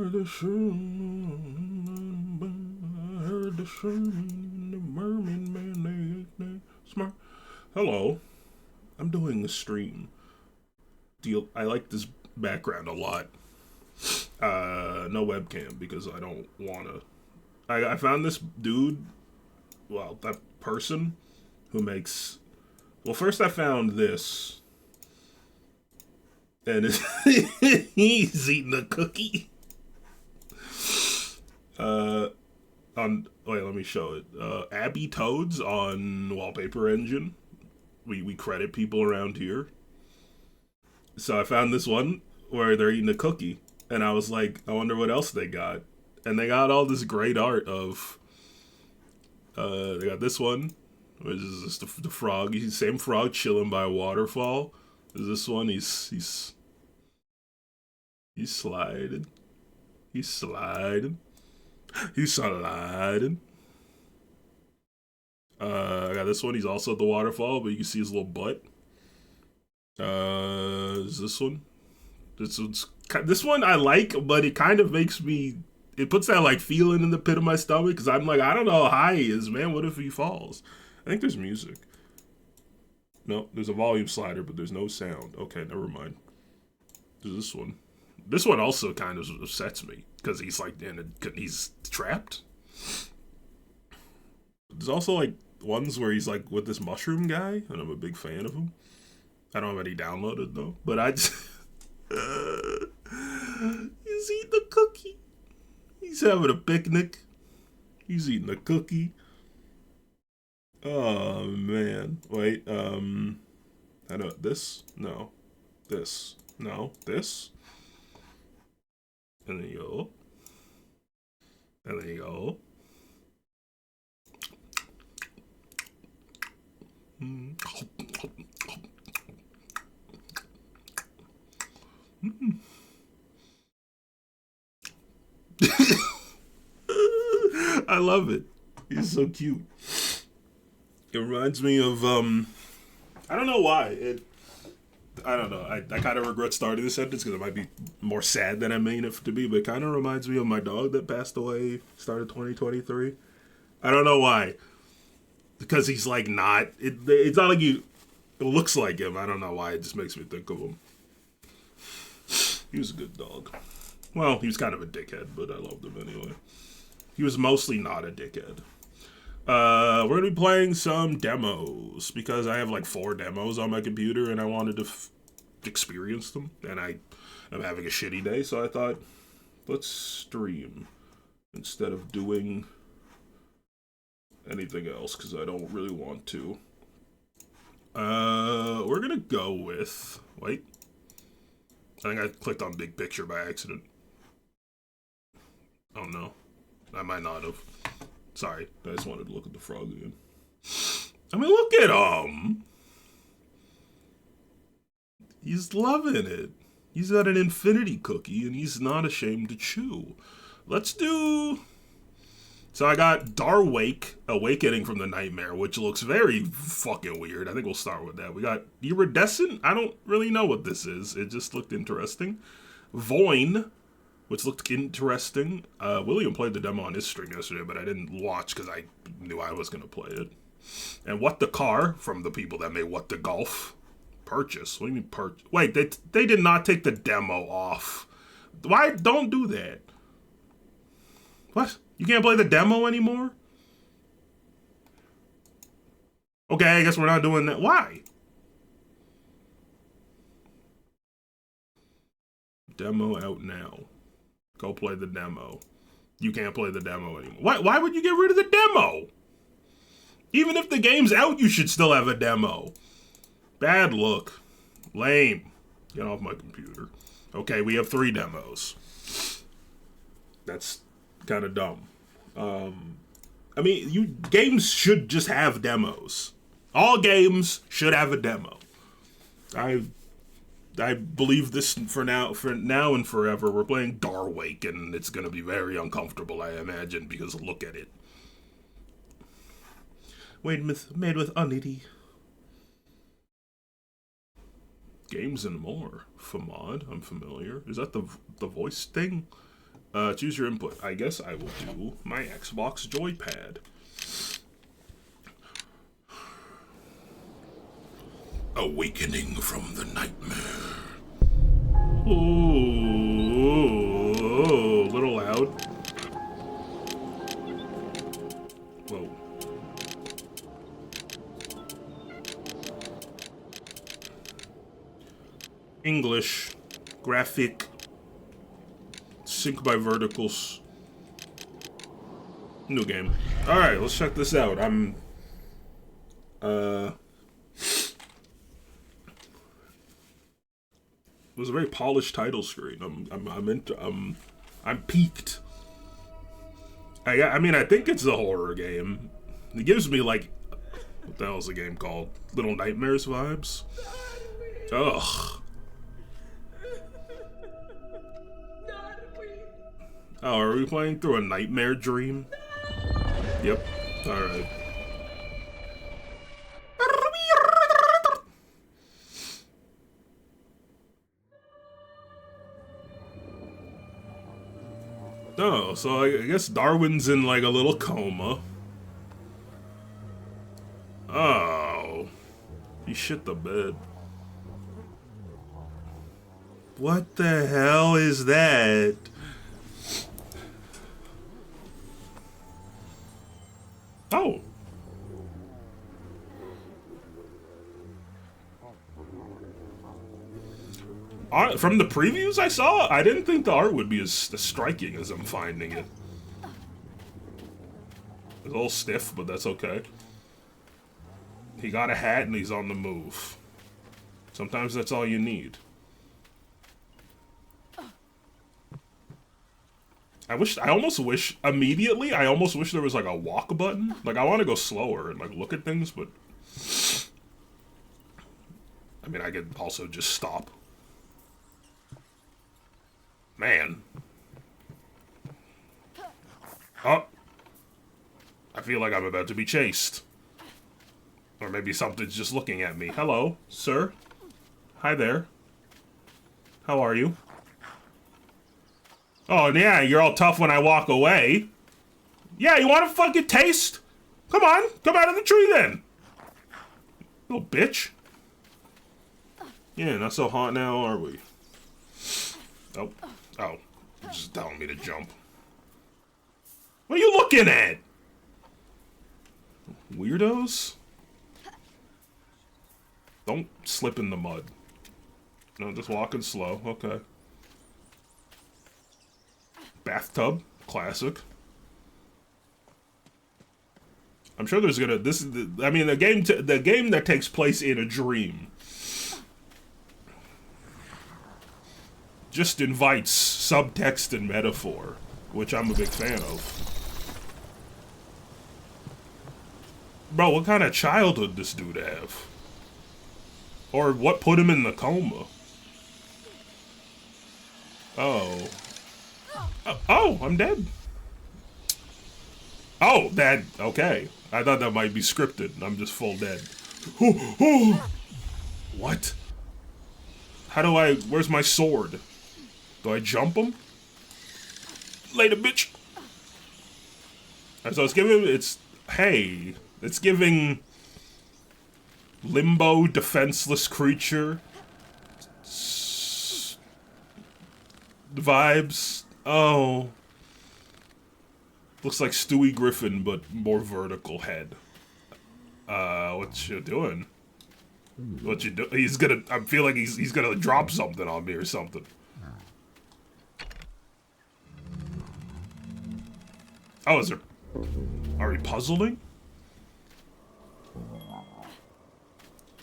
the mermaid man, they smart. Hello, I'm doing a stream. I like this background a lot. No webcam because I don't wanna. I found this dude, well, that person who makes. Well, first I found this, and he's eating a cookie. Wait, let me show it. Abby Toads on Wallpaper Engine. We credit people around here. So I found this one where they're eating a cookie, and I was like, I wonder what else they got. And they got all this great art of. They got this one, which is just the frog. He's the same frog chilling by a waterfall. There's this one. He's sliding. He's sliding. He's sliding. I got this one. He's also at the waterfall, but you can see his little butt. Is this one? This one I like, but it kind of makes me. It puts that like feeling in the pit of my stomach because I'm like, I don't know how high he is, man. What if he falls? I think there's music. No, there's a volume slider, but there's no sound. Okay, never mind. There's this one. This one also kind of upsets me because he's like he's trapped. There's also like ones where he's like with this mushroom guy, and I'm a big fan of him. I don't have any downloaded though, but I just he's eating a cookie. He's having a picnic. He's eating a cookie. Oh man. Wait, I know this. No. This. No. This. And then you go. And then you go. Mm. Mm. I love it. He's so cute. It reminds me of I don't know why. I don't know. I kind of regret starting this sentence because it might be more sad than I mean it to be, but it kind of reminds me of my dog that passed away, started 2023. I don't know why. Because he's like not. It's not like you. It looks like him. I don't know why. It just makes me think of him. He was a good dog. Well, he was kind of a dickhead, but I loved him anyway. He was mostly not a dickhead. We're gonna be playing some demos because I have like 4 demos on my computer and I wanted to experience them. And I am having a shitty day, so I thought, let's stream instead of doing anything else because I don't really want to. We're gonna go with. Wait. I think I clicked on big picture by accident. Oh no. I might not have. Sorry. I just wanted to look at the frog again. I mean, look at him. He's loving it. He's got an infinity cookie and he's not ashamed to chew. Let's do. So I got Darwake, Awakening from the Nightmare, which looks very fucking weird. I think we'll start with that. We got Iridescent. I don't really know what this is. It just looked interesting. VOIN, which looked interesting. William played the demo on his stream yesterday, but I didn't watch because I knew I was going to play it. And What the Car, from the people that made What the Golf. Purchase. What do you mean purchase? Wait, they did not take the demo off. Why? Don't do that. What? You can't play the demo anymore? Okay, I guess we're not doing that. Why? Demo out now. Go play the demo. You can't play the demo anymore. Why would you get rid of the demo? Even if the game's out, you should still have a demo. Bad look. Lame. Get off my computer. Okay, we have 3 demos. That's kind of dumb. I mean, games should just have demos. All games should have a demo. I believe this for now and forever. We're playing Darwake, and it's gonna be very uncomfortable, I imagine, because look at it. Made with Unity. Games and more. Famad, I'm familiar. Is that the voice thing? Choose your input. I guess I will do my Xbox joypad. Awakening from the nightmare. Ooh, a little loud. Whoa. English, graphic, sync by verticals. New game. All right, let's check this out. It was a very polished title screen. I'm peaked. I mean, I think it's a horror game. It gives me like, what the hell is the game called? Little Nightmares vibes. Ugh. Oh, are we playing through a nightmare dream? Yep. Alright. Oh, so I guess Darwin's in like a little coma. Oh. He shit the bed. What the hell is that? Oh. From the previews I saw, I didn't think the art would be as striking as I'm finding it. It's a little stiff, but that's okay. He got a hat and he's on the move. Sometimes that's all you need. I almost wish there was like a walk button. Like, I want to go slower and like look at things, but I mean, I could also just stop. Man. Oh. I feel like I'm about to be chased. Or maybe something's just looking at me. Hello, sir. Hi there. How are you? Oh, yeah, you're all tough when I walk away. Yeah, you want a fucking taste? Come on, come out of the tree then. Little bitch. Yeah, not so hot now, are we? Oh, you're just telling me to jump. What are you looking at? Weirdos? Don't slip in the mud. No, just walking slow, okay. Bathtub, classic. I'm sure there's gonna. I mean, the game that takes place in a dream just invites subtext and metaphor, which I'm a big fan of. Bro, what kind of childhood this dude have? Or what put him in the coma? Oh. Oh, I'm dead. Oh, that, okay. I thought that might be scripted. I'm just full dead. What? How do I, where's my sword? Do I jump him? Later, bitch. So it's giving limbo, defenseless creature vibes. Oh. Looks like Stewie Griffin, but more vertical head. What you doing? What you do? He's gonna, I feel like he's gonna drop something on me or something. Oh, is there, are we puzzling?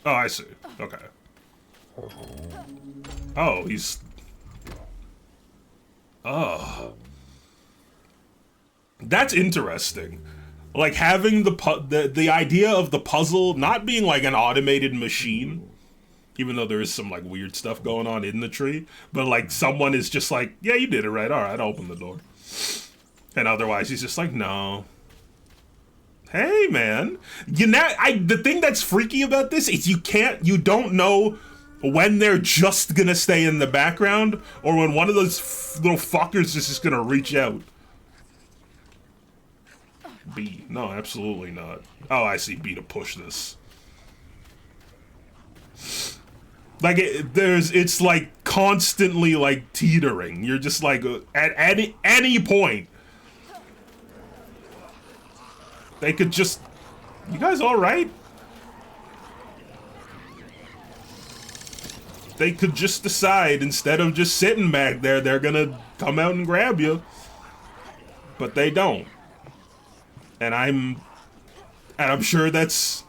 Oh, I see. Okay. Oh, he's... Oh. That's interesting. Like, having the idea of the puzzle not being like an automated machine, even though there is some, like, weird stuff going on in the tree, but, like, someone is just like, yeah, you did it right, alright, open the door. And otherwise, he's just like, no. Hey, man. The thing that's freaky about this is you don't know When they're just gonna stay in the background, or when one of those little fuckers is just gonna reach out. B. No, absolutely not. Oh, I see B to push this. Like, it's like constantly like teetering. You're just like, at any point. They could just, you guys alright? They could just decide, instead of just sitting back there, they're gonna come out and grab you. But they don't. And I'm sure that's,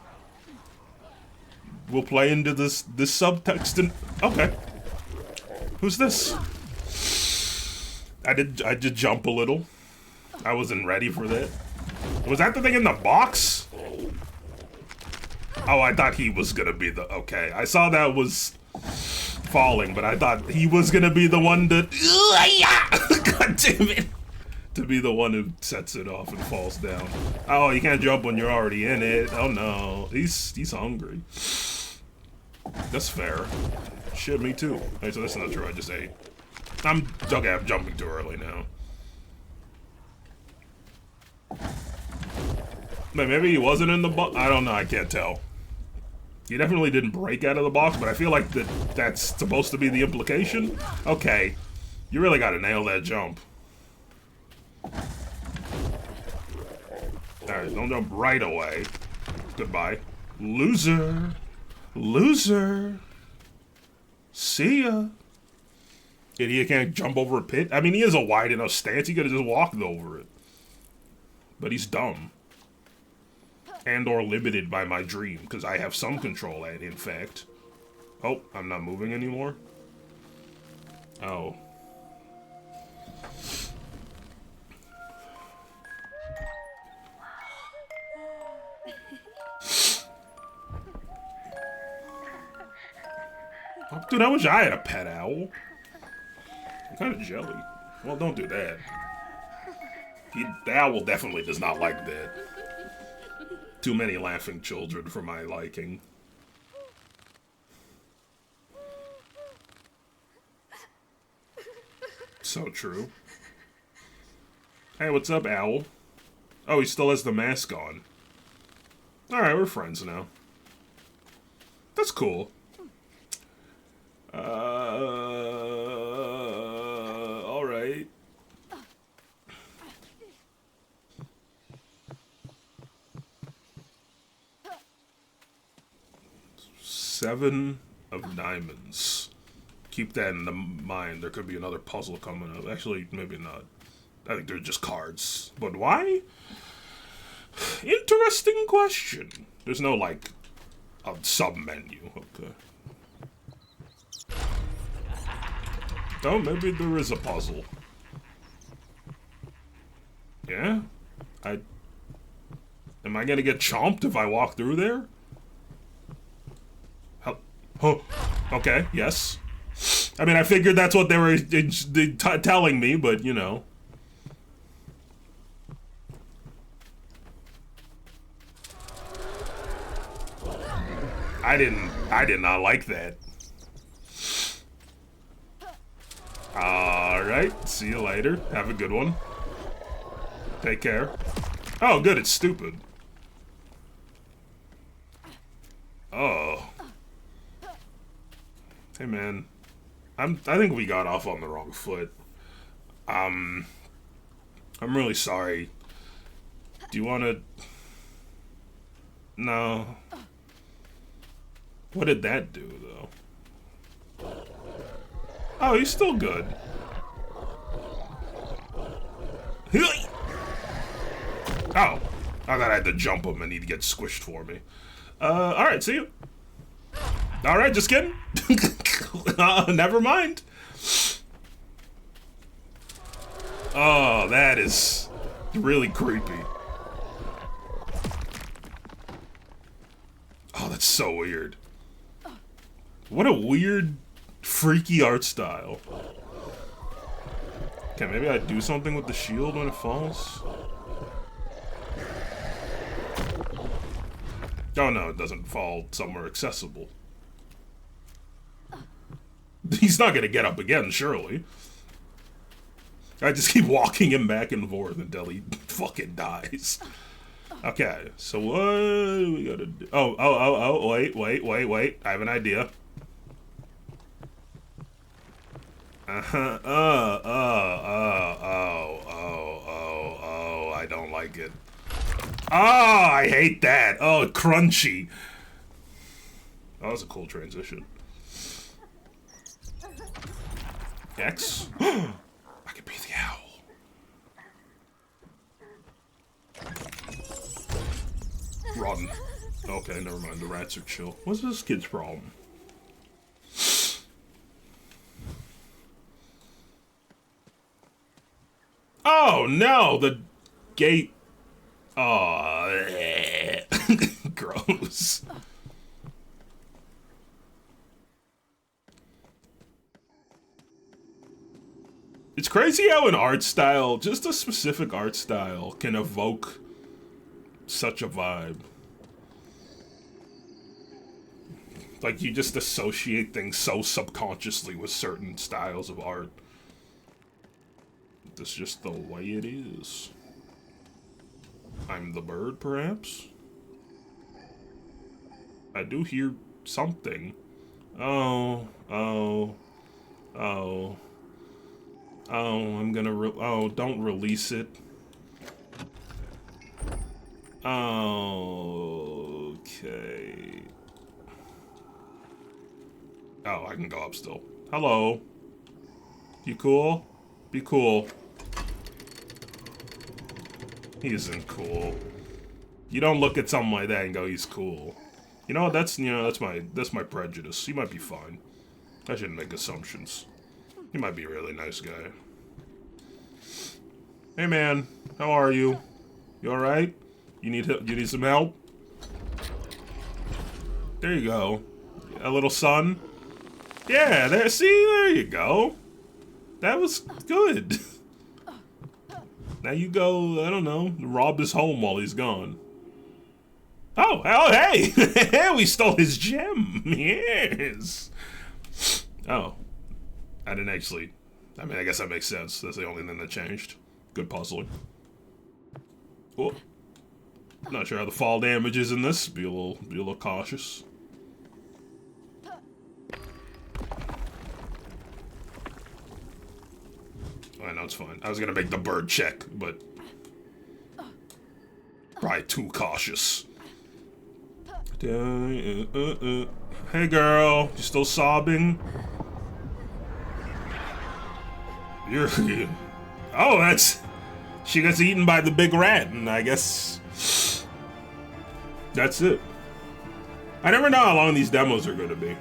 we'll play into this subtext and, okay. Who's this? I did jump a little. I wasn't ready for that. Was that the thing in the box? Oh, I thought he was gonna be the, okay. I saw that was falling, but I thought he was gonna be the one to, God damn it. To be the one who sets it off and falls down. Oh, you can't jump when you're already in it. Oh no, he's hungry. That's fair. Shit, me too. Hey, so that's not true, I just ate. Okay, I'm jumping too early now. Wait, maybe he wasn't in the box? I don't know, I can't tell. He definitely didn't break out of the box, but I feel like that's supposed to be the implication. Okay, you really gotta nail that jump. Alright, don't jump right away. Goodbye. Loser. Loser. See ya. Idiot can't jump over a pit. I mean, he has a wide enough stance. He could have just walked over it. But he's dumb. And or limited by my dream, because I have some control at, in fact. Oh, I'm not moving anymore? Oh. Oh, dude, I wish I had a pet owl. I'm kind of jelly. Well, don't do that. The owl definitely does not like that. Too many laughing children for my liking. So true. Hey, what's up, owl? Oh, he still has the mask on. Alright, we're friends now. That's cool. Alright. Seven of diamonds. Keep that in the mind. There could be another puzzle coming up. Actually, maybe not. I think they're just cards. But why? Interesting question. There's no, like, a sub-menu. Okay. Oh, maybe there is a puzzle. Yeah? Am I gonna get chomped if I walk through there? Oh, okay, yes. I mean, I figured that's what they were telling me, but, you know. I did not like that. Alright, see you later. Have a good one. Take care. Oh, good, it's stupid. Oh. Hey, man. I think we got off on the wrong foot. I'm really sorry. Do you want to... No. What did that do, though? Oh, he's still good. Oh. I thought I had to jump him and he'd get squished for me. Alright, see you. Alright, just kidding. Never mind. Oh, that is really creepy. Oh, that's so weird. What a weird, freaky art style. Okay, maybe I do something with the shield when it falls? Oh no, it doesn't fall somewhere accessible. He's not gonna get up again, surely. I just keep walking him back and forth until he fucking dies. Okay, so what do we gotta do? Oh, wait. I have an idea. I don't like it. Oh, I hate that. Oh, crunchy. Oh, that was a cool transition. X? I could be the owl. Run. Okay, never mind. The rats are chill. What's this kid's problem? Oh, no! The gate... Oh, gross. It's crazy how an art style, just a specific art style, can evoke such a vibe. Like, you just associate things so subconsciously with certain styles of art. That's just the way it is. I'm the bird, perhaps? I do hear something. Oh, I'm gonna don't release it. Okay. Oh, I can go up still. Hello. You cool? Be cool. He isn't cool. You don't look at something like that and go, he's cool. You know, that's my prejudice. He might be fine. I shouldn't make assumptions. He might be a really nice guy. Hey man, how are you? You alright? You need some help? There you go. A little sun? Yeah, there you go. That was good. Now you go, I don't know, rob his home while he's gone. Oh, hey! We stole his gem! Yes! Oh. I didn't actually... I mean, I guess that makes sense. That's the only thing that changed. Good puzzling. Oh. Not sure how the fall damage is in this. Be a little cautious. I know it's fine. I was gonna make the bird check, but probably too cautious. Hey girl, you still sobbing? Oh, that's... She gets eaten by the big rat, and I guess... That's it. I never know how long these demos are gonna be.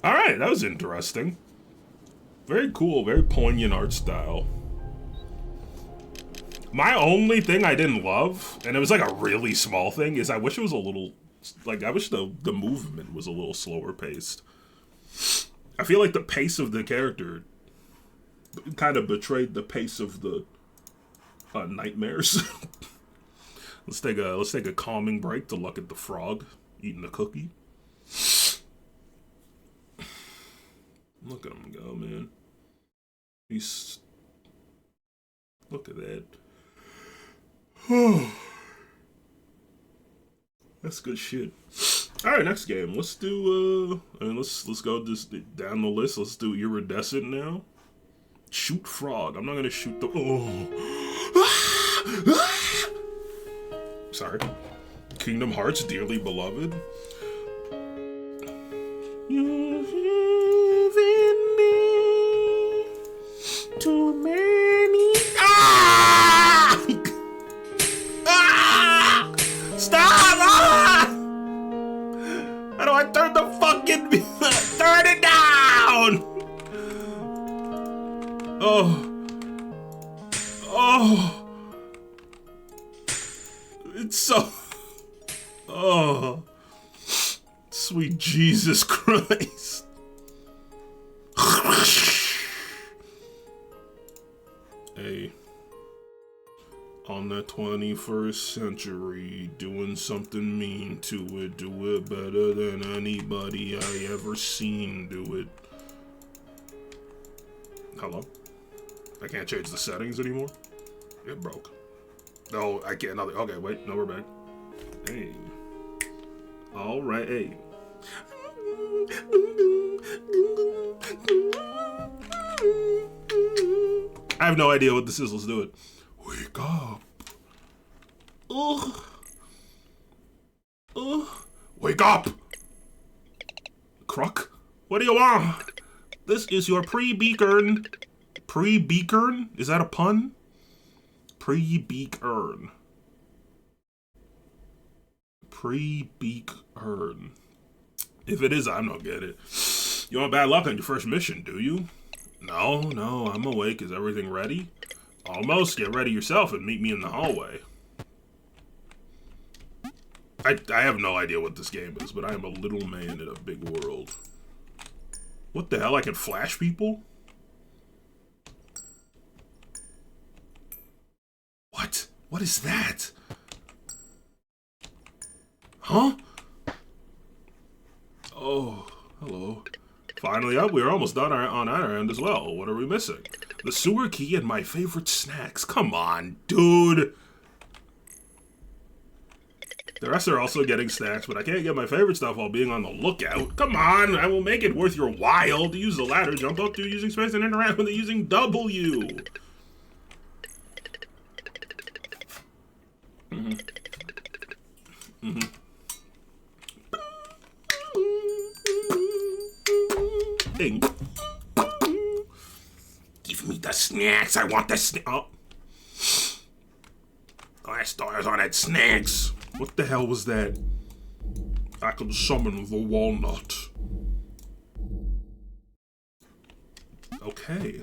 Alright, that was interesting. Very cool, very poignant art style. My only thing I didn't love, and it was like a really small thing, is I wish it was a little... Like, I wish the movement was a little slower paced. I feel like the pace of the character kind of betrayed the pace of the nightmares. Let's take a calming break to look at the frog eating the cookie. Look at him go, man. Look at that. That's good shit. All right, next game. Let's do. Let's go just down the list. Let's do Iridescent now. Shoot frog. I'm not gonna shoot the. Oh. Sorry. Kingdom Hearts, dearly beloved. You've given me too many. Ah! Ah! Stop! Ah! How do I turn the fucking... Turn it down! Oh. Oh. It's so... Oh. Sweet Jesus Christ. Hey. On the 21st century, doing something mean to it, do it better than anybody I ever seen do it. Hello? I can't change the settings anymore? It broke. No, I can't. Okay, wait. No, we're back. Hey. Alright, hey. I have no idea what the sizzle's doing. Wake up. Ugh. Ugh. Wake up. Crook. What do you want? This is your pre-beakern. Pre-beakern? Is that a pun? Pre-beakern. Pre-beakern. If it is, I'm not getting it. You want bad luck on your first mission, do you? No, I'm awake. Is everything ready? Almost. Get ready yourself and meet me in the hallway. I have no idea what this game is, but I am a little man in a big world. What the hell? I can flash people? What? What is that? Huh? Oh, hello. Finally up, we're almost done on our end as well. What are we missing? The sewer key and my favorite snacks. Come on, dude. The rest are also getting snacks, but I can't get my favorite stuff while being on the lookout. Come on, I will make it worth your while to use the ladder, jump up to using space, and interact with it using W. Ding. Give me the snacks. I want the snacks. Oh. Last doors on that snacks. What the hell was that? I can summon the walnut. Okay.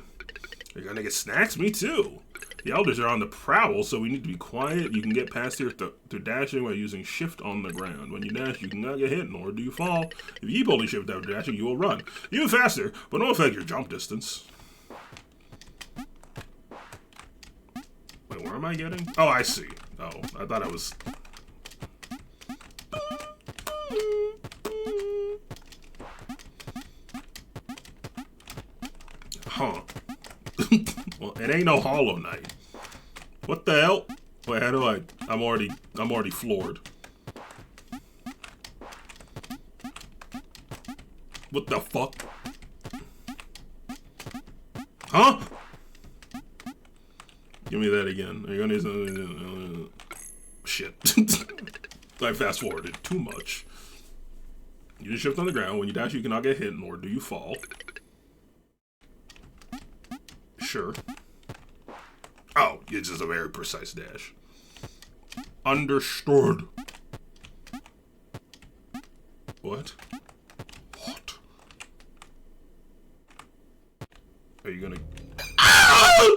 You're gonna get snacks? Me too. The elders are on the prowl, so we need to be quiet. You can get past here through dashing by using shift on the ground. When you dash, you cannot get hit, nor do you fall. If you keep holding shift after dashing, you will run. Even faster, but no affect your jump distance. Wait, where am I getting? Oh, I see. Oh, I thought I was... Huh. Well, it ain't no Hollow Knight. What the hell? Wait, how do I'm already floored. What the fuck? Huh? Give me that again. Are you gonna use shit. I fast forwarded too much. You just shift on the ground. When you dash, you cannot get hit, nor do you fall. Sure. Oh, it's just a very precise dash. Understood. What? What? Are you gonna... Ah!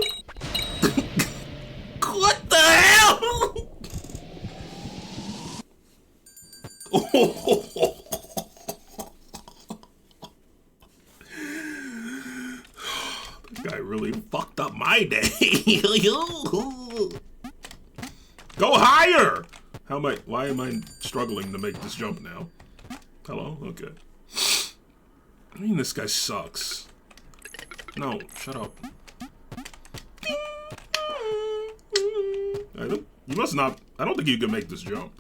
What the hell? Oh. Guy really fucked up my day. Go higher! Why am I struggling to make this jump now? Hello? Okay. I mean, this guy sucks. No, shut up. You must not, I don't think you can make this jump.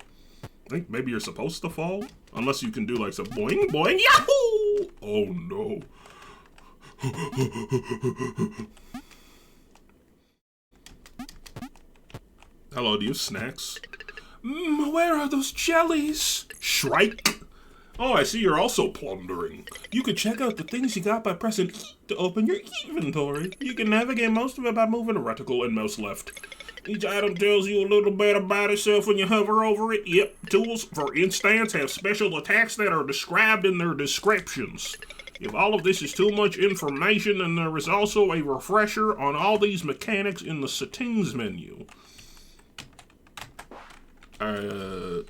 I think maybe you're supposed to fall? Unless you can do like some boing, boing, yahoo! Oh no. Hello, do you have snacks? Where are those jellies? Shrike? Oh, I see you're also plundering. You could check out the things you got by pressing E to open your inventory. You can navigate most of it by moving the reticle and mouse left. Each item tells you a little bit about itself when you hover over it. Yep, tools, for instance, have special attacks that are described in their descriptions. If all of this is too much information, then there is also a refresher on all these mechanics in the settings menu. Oh.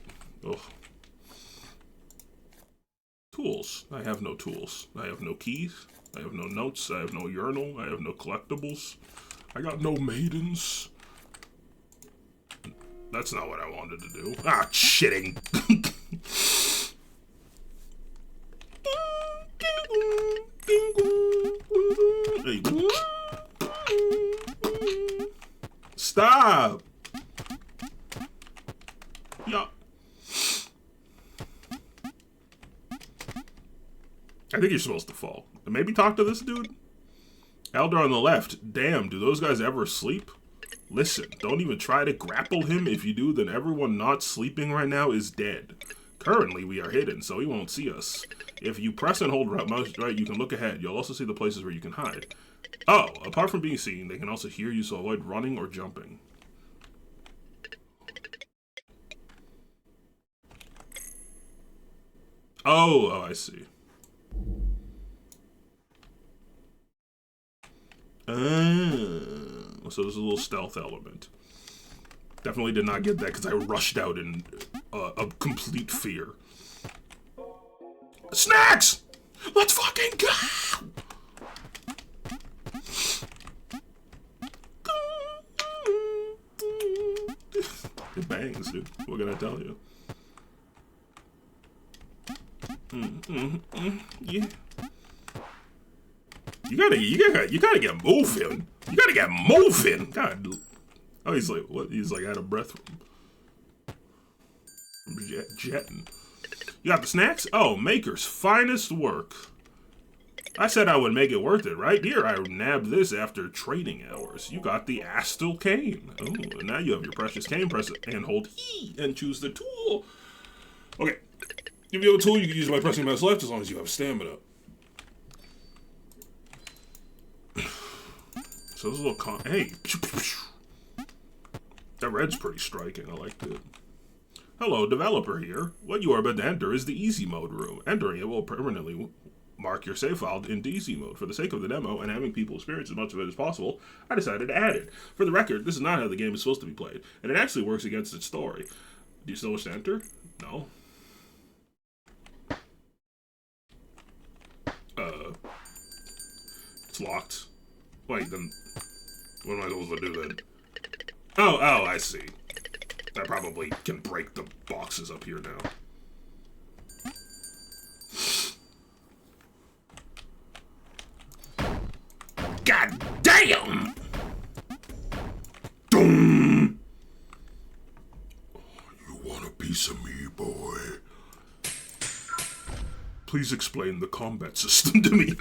Tools. I have no tools. I have no keys. I have no notes. I have no urinal. I have no collectibles. I got no maidens. That's not what I wanted to do. Ah, shitting. Stop. Yeah. I think you're supposed to fall. Maybe talk to this dude? Elder on the left. Damn, do those guys ever sleep? Listen, don't even try to grapple him. If you do, then everyone not sleeping right now is dead. Currently, we are hidden, so he won't see us. If you press and hold mouse right, you can look ahead. You'll also see the places where you can hide. Oh, apart from being seen, they can also hear you, so avoid running or jumping. Oh, I see. So there's a little stealth element. Definitely did not get that because I rushed out in a complete fear. Snacks! Let's fucking go! It bangs, dude. What can I tell you? Yeah. You gotta get moving. You gotta get moving. God. Oh, he's like, what? He's like out of breath from jetting. You got the snacks? Oh, Maker's finest work. I said I would make it worth it, right? Here, I nabbed this after trading hours. You got the Astal cane. Oh, and now you have your precious cane. Press it and hold E and choose the tool. Okay. If you have a tool, you can use it by pressing mouse left as long as you have stamina. So this little hey. That red's pretty striking. I like it. Hello, developer here. What you are about to enter is the easy mode room. Entering it will permanently mark your save file into easy mode. For the sake of the demo and having people experience as much of it as possible, I decided to add it. For the record, this is not how the game is supposed to be played, and it actually works against its story. Do you still wish to enter? No. It's locked. Wait, then what am I supposed to do then? Oh, I see. I probably can break the boxes up here now. God damn! Doom! You want a piece of me, boy? Please explain the combat system to me.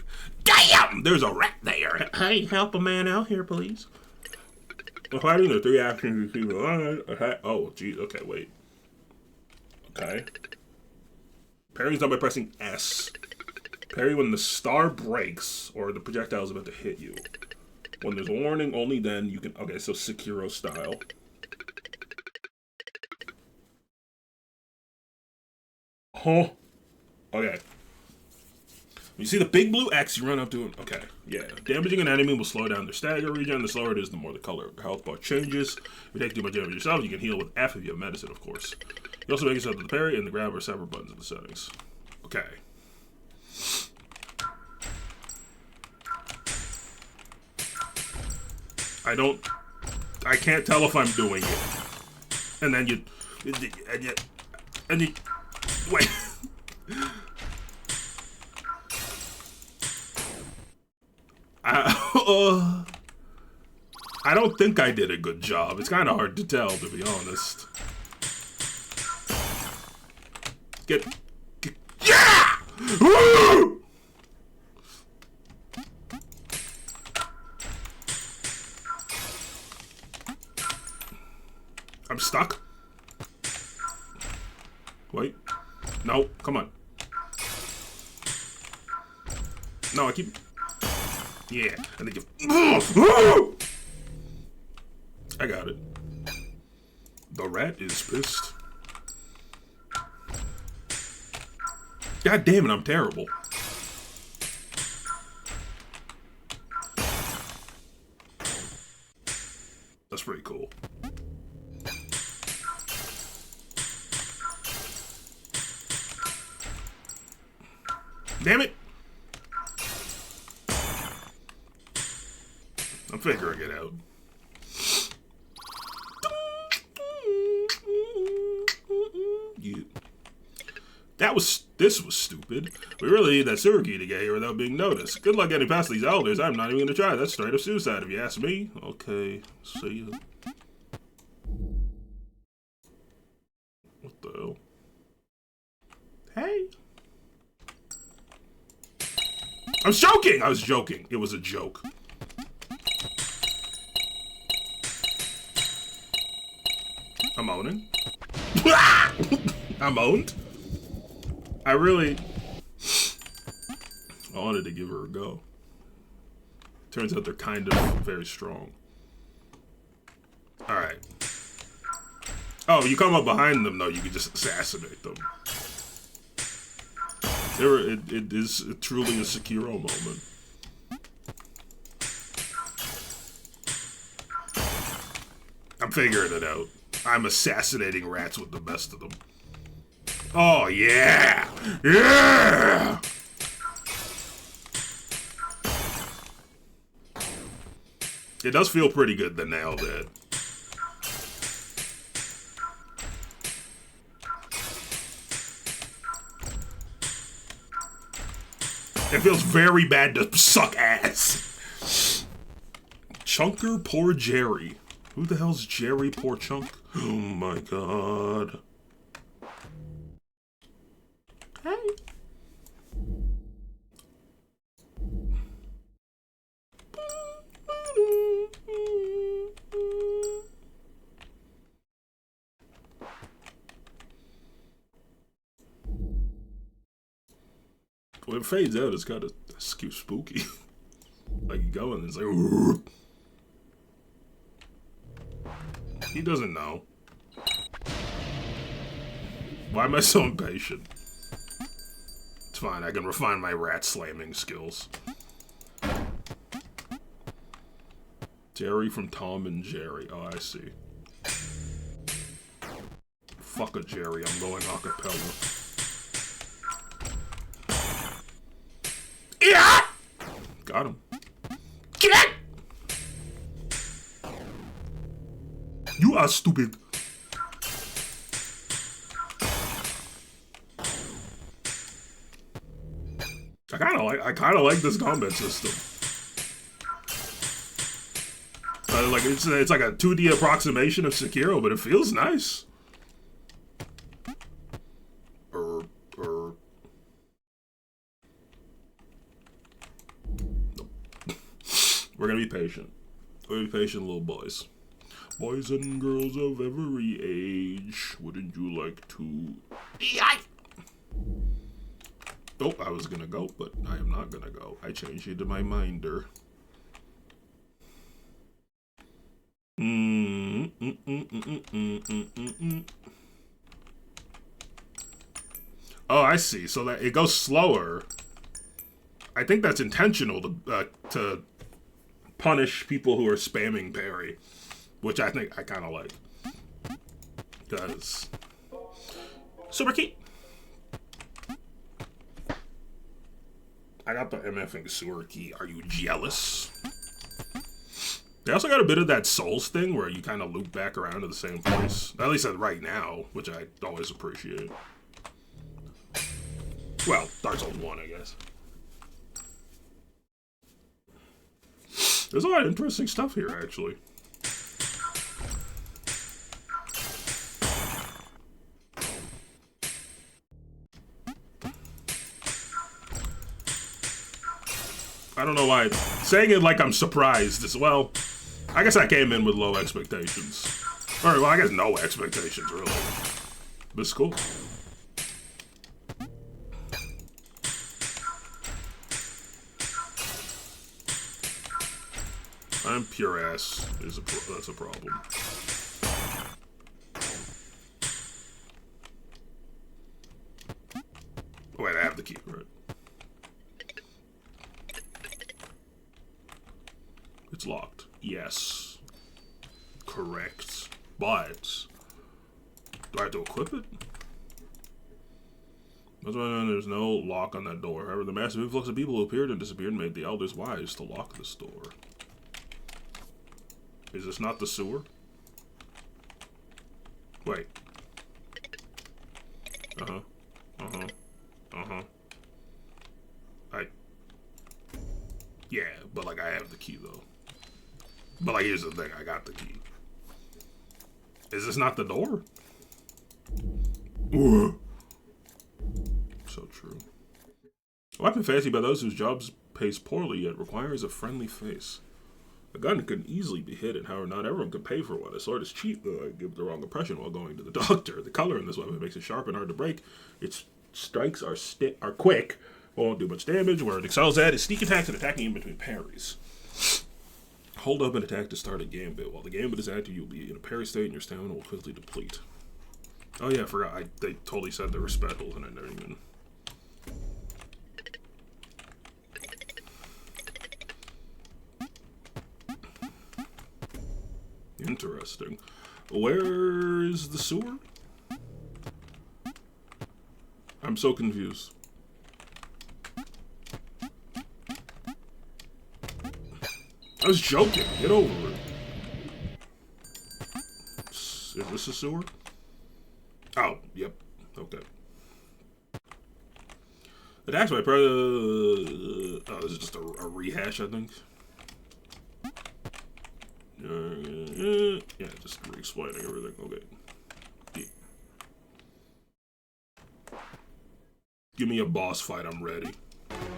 Damn! There's a rat there. Hey, help a man out here, please. Fighting the 3 actions you see. Oh, geez. Okay, wait. Okay. Parry's done by pressing S. Parry when the star breaks or the projectile is about to hit you. When there's a warning, only then you can. Okay, so Sekiro style. Huh? Okay. When you see the big blue X, you run up to it. Okay, yeah. Damaging an enemy will slow down their stagger regen. The slower it is, the more the color of your health bar changes. If you take too much damage yourself, you can heal with F if you have medicine, of course. You also make yourself to the parry and the grab or separate buttons in the settings. Okay. I can't tell if I'm doing it. And then and you, wait. I don't think I did a good job. It's kind of hard to tell, to be honest. Yeah! I'm stuck. Wait. No, come on. No, I keep... Yeah, and then you... I got it. The rat is pissed. God damn it, I'm terrible. That's pretty cool. Damn it! I'm figuring it out. This was stupid. We really need that sewer key to get here without being noticed. Good luck getting past these elders. I'm not even gonna try. That's straight up suicide if you ask me. Okay, see ya. What the hell? Hey. I was joking! I was joking. It was a joke. I'm owning. I'm owned. I wanted to give her a go. Turns out they're kind of very strong. Alright. Oh, you come up behind them, though, you can just assassinate them. It is truly a Sekiro moment. I'm figuring it out. I'm assassinating rats with the best of them. Oh, yeah! Yeah! It does feel pretty good to nail that. It feels very bad to suck ass. Chunker Poor Jerry. Who the hell's Jerry Poor Chunk? Oh my god. Hey. When it fades out, it's kind of spooky. Like you go and it's like, ooh. He doesn't know. Why am I so impatient? It's fine, I can refine my rat slamming skills. Jerry from Tom and Jerry. Oh, I see. Fuck a Jerry, I'm going acapella. Yeah! Got him. Get it! You are stupid. I kinda like this combat system. Like it's like a 2D approximation of Sekiro, but it feels nice. We're gonna be patient. We're gonna be patient, little boys. Boys and girls of every age, wouldn't you like to... Oh, I was gonna go, but I am not gonna go. I changed it to my minder. Oh, I see. So that it goes slower. I think that's intentional to punish people who are spamming parry, which I think I kind of like. Because super key. I got the MFing sewer key. Are you jealous? They also got a bit of that Souls thing where you kind of loop back around to the same place. At least right now, which I always appreciate. Well, Dark Souls 1, I guess. There's a lot of interesting stuff here, actually. I don't know why. Saying it like I'm surprised as well. I guess I came in with low expectations. Or, well, I guess no expectations, really. But it's cool. I'm pure ass. That's a problem. Oh, wait, I have the key, right? It's locked. Yes. Correct. But do I have to equip it? That's why there's no lock on that door. However, the massive influx of people who appeared and disappeared made the elders wise to lock this door. Is this not the sewer? Wait. Uh-huh. Uh-huh. But, like, here's the thing. I got the key. Is this not the door? So true. A weapon fancied by those whose jobs pays poorly yet requires a friendly face. A gun can easily be hidden, however, not everyone can pay for one. A sword is cheap, though I give the wrong impression while going to the doctor. The color in this weapon makes it sharp and hard to break. Its strikes are quick, won't do much damage. Where it excels at is sneak attacks and attacking in between parries. Hold up and attack to start a gambit. While the gambit is active, you'll be in a parry state and your stamina will quickly deplete. Oh yeah, I forgot. They totally said there were specials and I never even... Interesting. Where's the sewer? I'm so confused. I was joking. Get over it. Is this a sewer? Oh, yep. Okay. Attacks by oh, this is just a rehash, I think. Yeah, just re-explaining everything. Okay. Yeah. Give me a boss fight, I'm ready.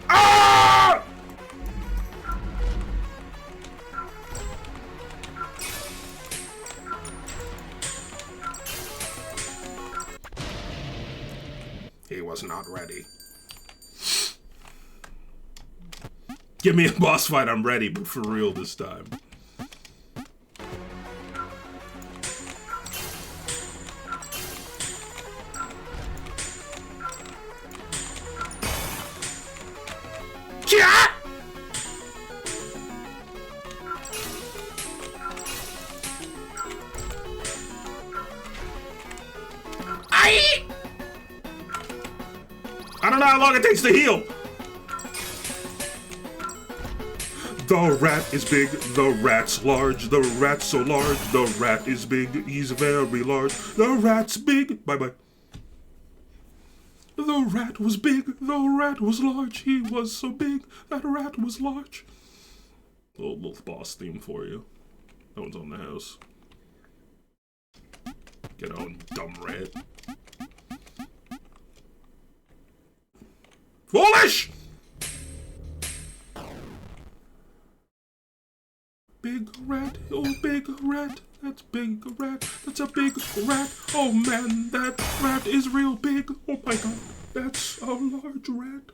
Ah! He was not ready. Give me a boss fight, I'm ready, but for real this time. I don't know how long it takes to heal. The rat is big, the rat's large, the rat's so large, the rat is big, he's very large, the rat's big. Bye-bye. The rat was big, the rat was large, he was so big, that rat was large. Little boss theme for you. That one's on the house. Get on, dumb rat. Foolish! Big rat, oh big rat, that's big rat, that's a big rat. Oh man, that rat is real big. Oh my god, that's a large rat.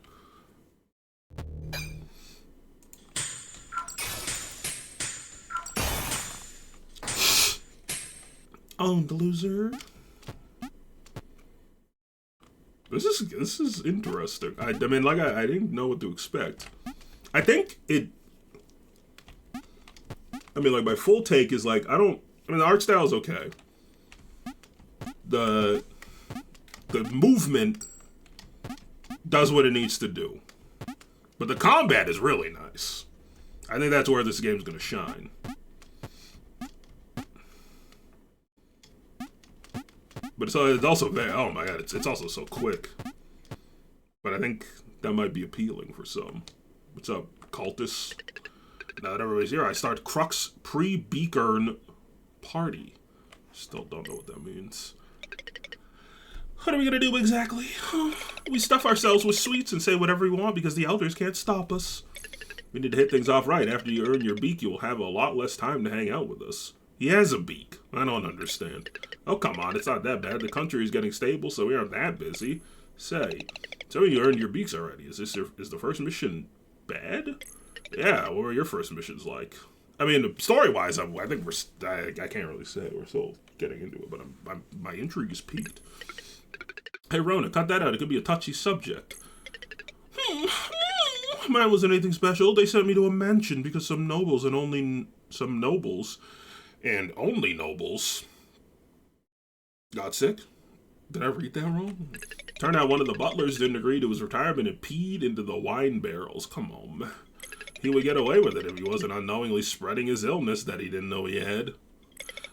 Owned loser. This is interesting. I mean, like, I didn't know what to expect. I think it... I mean, like, my full take is, like, I mean, the art style is okay. The movement does what it needs to do. But the combat is really nice. I think that's where this game's gonna shine. But it's also very, oh my god, it's also so quick. But I think that might be appealing for some. What's up, cultists? Now that everybody's here, I start Crux pre-Beacon party. Still don't know what that means. What are we gonna do exactly? We stuff ourselves with sweets and say whatever we want because the elders can't stop us. We need to hit things off right. After you earn your beak, you will have a lot less time to hang out with us. He has a beak. I don't understand. Oh, come on, it's not that bad. The country is getting stable, so we aren't that busy. Say, so you earned your beaks already. Is the first mission bad? Yeah, what were your first missions like? I mean, story-wise, I think I can't really say. We're still getting into it, but my intrigue is peaked. Hey, Rona, cut that out. It could be a touchy subject. Mine wasn't anything special. They sent me to a mansion because some nobles got sick. Did I read that wrong? Turned out one of the butlers didn't agree to his retirement and peed into the wine barrels. Come on, man. He would get away with it if he wasn't unknowingly spreading his illness that he didn't know he had.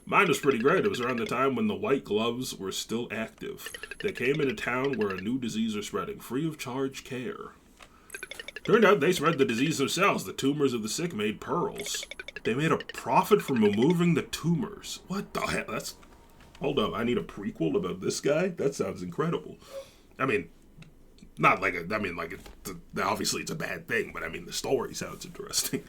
Mine was pretty great. It was around the time when the white gloves were still active. They came into town where a new disease was spreading, free of charge care. Turned out they spread the disease themselves. The tumors of the sick made pearls. They made a profit from removing the tumors. What the hell? Hold up. I need a prequel about this guy? That sounds incredible. I mean, not like obviously it's a bad thing, but I mean, the story sounds interesting.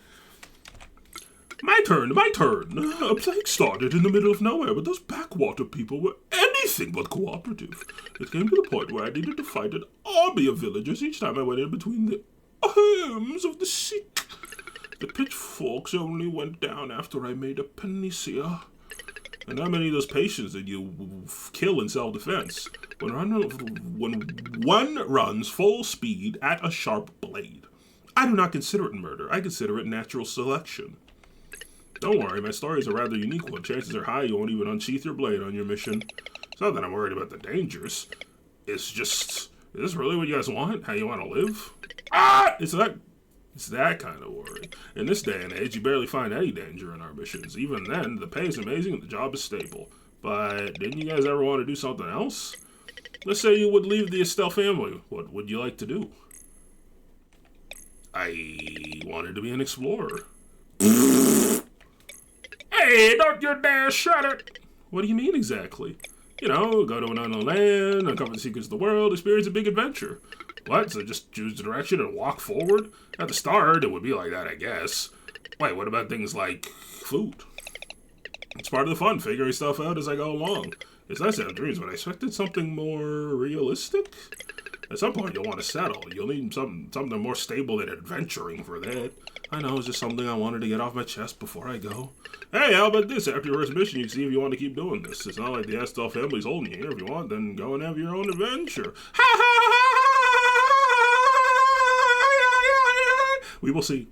My turn. A plague started in the middle of nowhere, but those backwater people were anything but cooperative. It came to the point where I needed to fight an army of villagers each time I went in between the arms of the sick. The pitchforks only went down after I made a panacea. And how many of those patients did you kill in self-defense? When one runs full speed at a sharp blade. I do not consider it murder. I consider it natural selection. Don't worry, my story is a rather unique one. Chances are high you won't even unsheath your blade on your mission. It's not that I'm worried about the dangers. It's just, is this really what you guys want? How you want to live? It's that kind of worry. In this day and age, you barely find any danger in our missions. Even then, the pay is amazing and the job is stable. But didn't you guys ever want to do something else? Let's say you would leave the Estelle family. What would you like to do? I wanted to be an explorer. Hey, don't you dare shut it! What do you mean exactly? You know, go to an unknown land, uncover the secrets of the world, experience a big adventure. What? So just choose the direction and walk forward? At the start, it would be like that, I guess. Wait, what about things like food? It's part of the fun, figuring stuff out as I go along. It's nice to have dreams, but I expected something more realistic. At some point, you'll want to settle. You'll need something more stable than adventuring for that. I know, it's just something I wanted to get off my chest before I go. Hey, how about this? After your first mission, you can see if you want to keep doing this. It's not like the Estelle family's holding you here. If you want, then go and have your own adventure. We will see.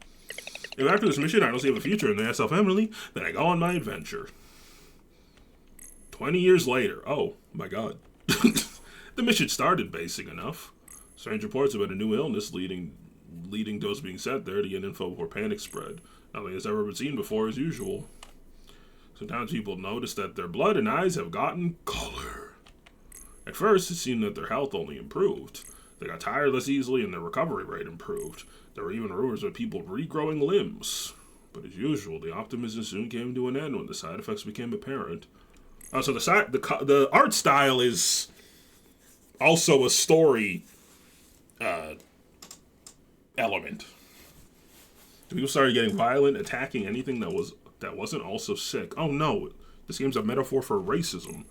If after this mission I don't see a future in the Estelle family, then I go on my adventure. 20 years later. Oh, my God. The mission started basic enough. Strange reports about a new illness leading those being sent there to get info before panic spread. Nothing has ever been seen before as usual. Sometimes people notice that their blood and eyes have gotten color. At first, it seemed that their health only improved. They got tired less easily and their recovery rate improved. There were even rumors of people regrowing limbs. But as usual, the optimism soon came to an end when the side effects became apparent. So the art style is also a story element. People started getting violent, attacking anything that wasn't also sick. Oh no, this game's a metaphor for racism.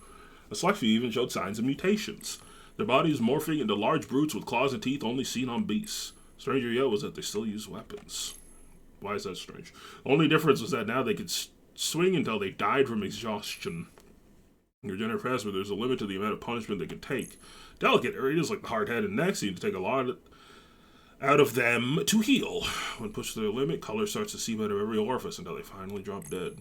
A select few even showed signs of mutations. Their bodies morphing into large brutes with claws and teeth only seen on beasts. Stranger yet was that they still use weapons. Why is that strange? The only difference was that now they could swing until they died from exhaustion. In regenerative fast, but there's a limit to the amount of punishment they can take. Delicate areas like the hard head and neck seem to take a lot out of them to heal. When pushed to their limit, color starts to seep out of every orifice until they finally drop dead.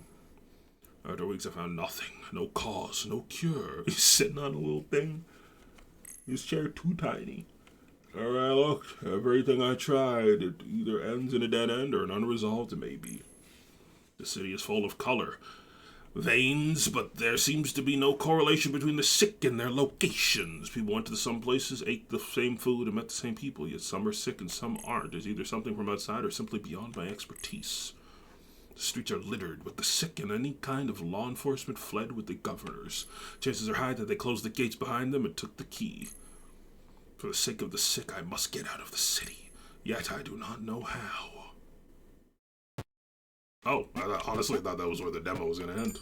After weeks, I found nothing. No cause, no cure. He's sitting on a little thing. His chair too tiny. Alright, look, everything I tried, it either ends in a dead end or an unresolved maybe. The city is full of color. Veins, but there seems to be no correlation between the sick and their locations. People went to some places, ate the same food, and met the same people, yet some are sick and some aren't. There's either something from outside or simply beyond my expertise. The streets are littered with the sick, and any kind of law enforcement fled with the governors. Chances are high that they closed the gates behind them and took the key. For the sake of the sick, I must get out of the city. Yet I do not know how. Oh, honestly, I thought that was where the demo was going to end.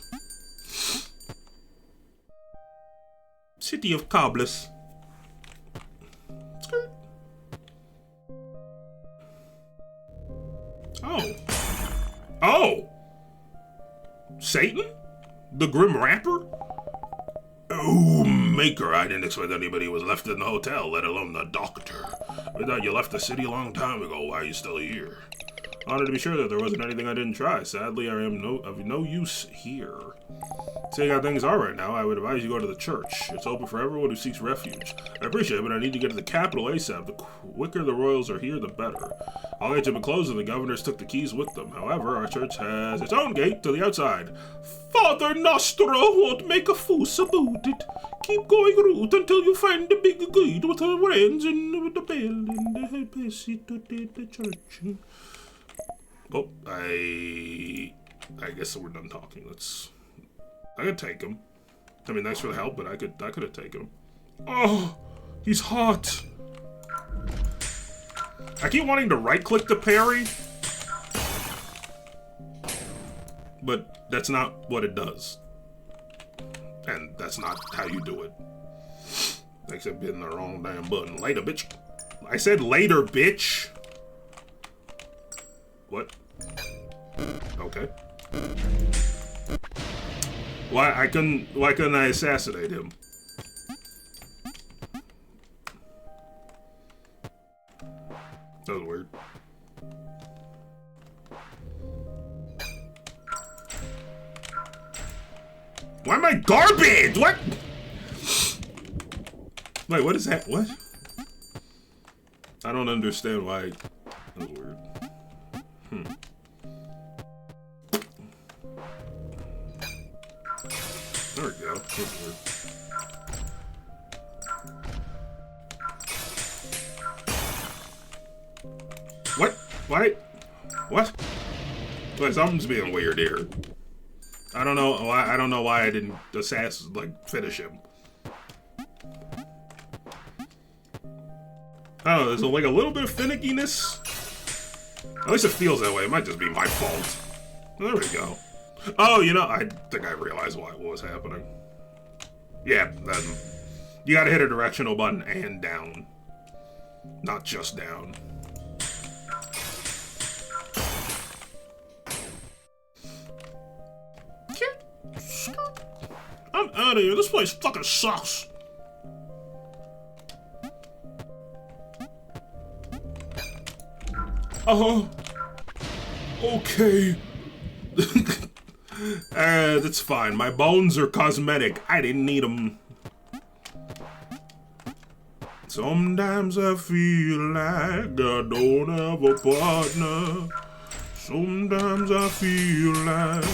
City of Cobblers. Skirt. Oh. Oh! Satan? The Grim Rapper? Oh, Maker, I didn't expect anybody was left in the hotel, let alone the doctor. We thought you left the city a long time ago. Why are you still here? I wanted to be sure that there wasn't anything I didn't try. Sadly, I am of no use here. Seeing how things are right now, I would advise you go to the church. It's open for everyone who seeks refuge. I appreciate it, but I need to get to the capital ASAP. The quicker the royals are here, the better. All gates have been closed and the governors took the keys with them. However, our church has its own gate to the outside. Father Nostro won't make a fuss about it. Keep going route until you find the big gate with the friends and with the bell and the pass it to the church. Oh, I guess we're done talking. I could take him. I mean, thanks for the help, but I could have taken him. Oh, he's hot. I keep wanting to right-click the parry, but that's not what it does. And that's not how you do it. Except hitting the wrong damn button. Later, bitch. I said later, bitch. What? Okay. Why couldn't I assassinate him? That was weird. Why am I garbage? What? Wait, what is that? What? I don't understand why. That was weird. There we go. That was weird. What? Why? What? Wait, something's being weird here. I don't know why I didn't finish him. I don't know, there's like a little bit of finickiness. At least it feels that way. It might just be my fault. There we go. Oh, you know, I think I realized what was happening. Yeah, then you gotta hit a directional button and down. Not just down. I'm out of here. This place fucking sucks. Okay. That's fine. My bones are cosmetic. I didn't need them. Sometimes I feel like I don't have a partner. Sometimes I feel like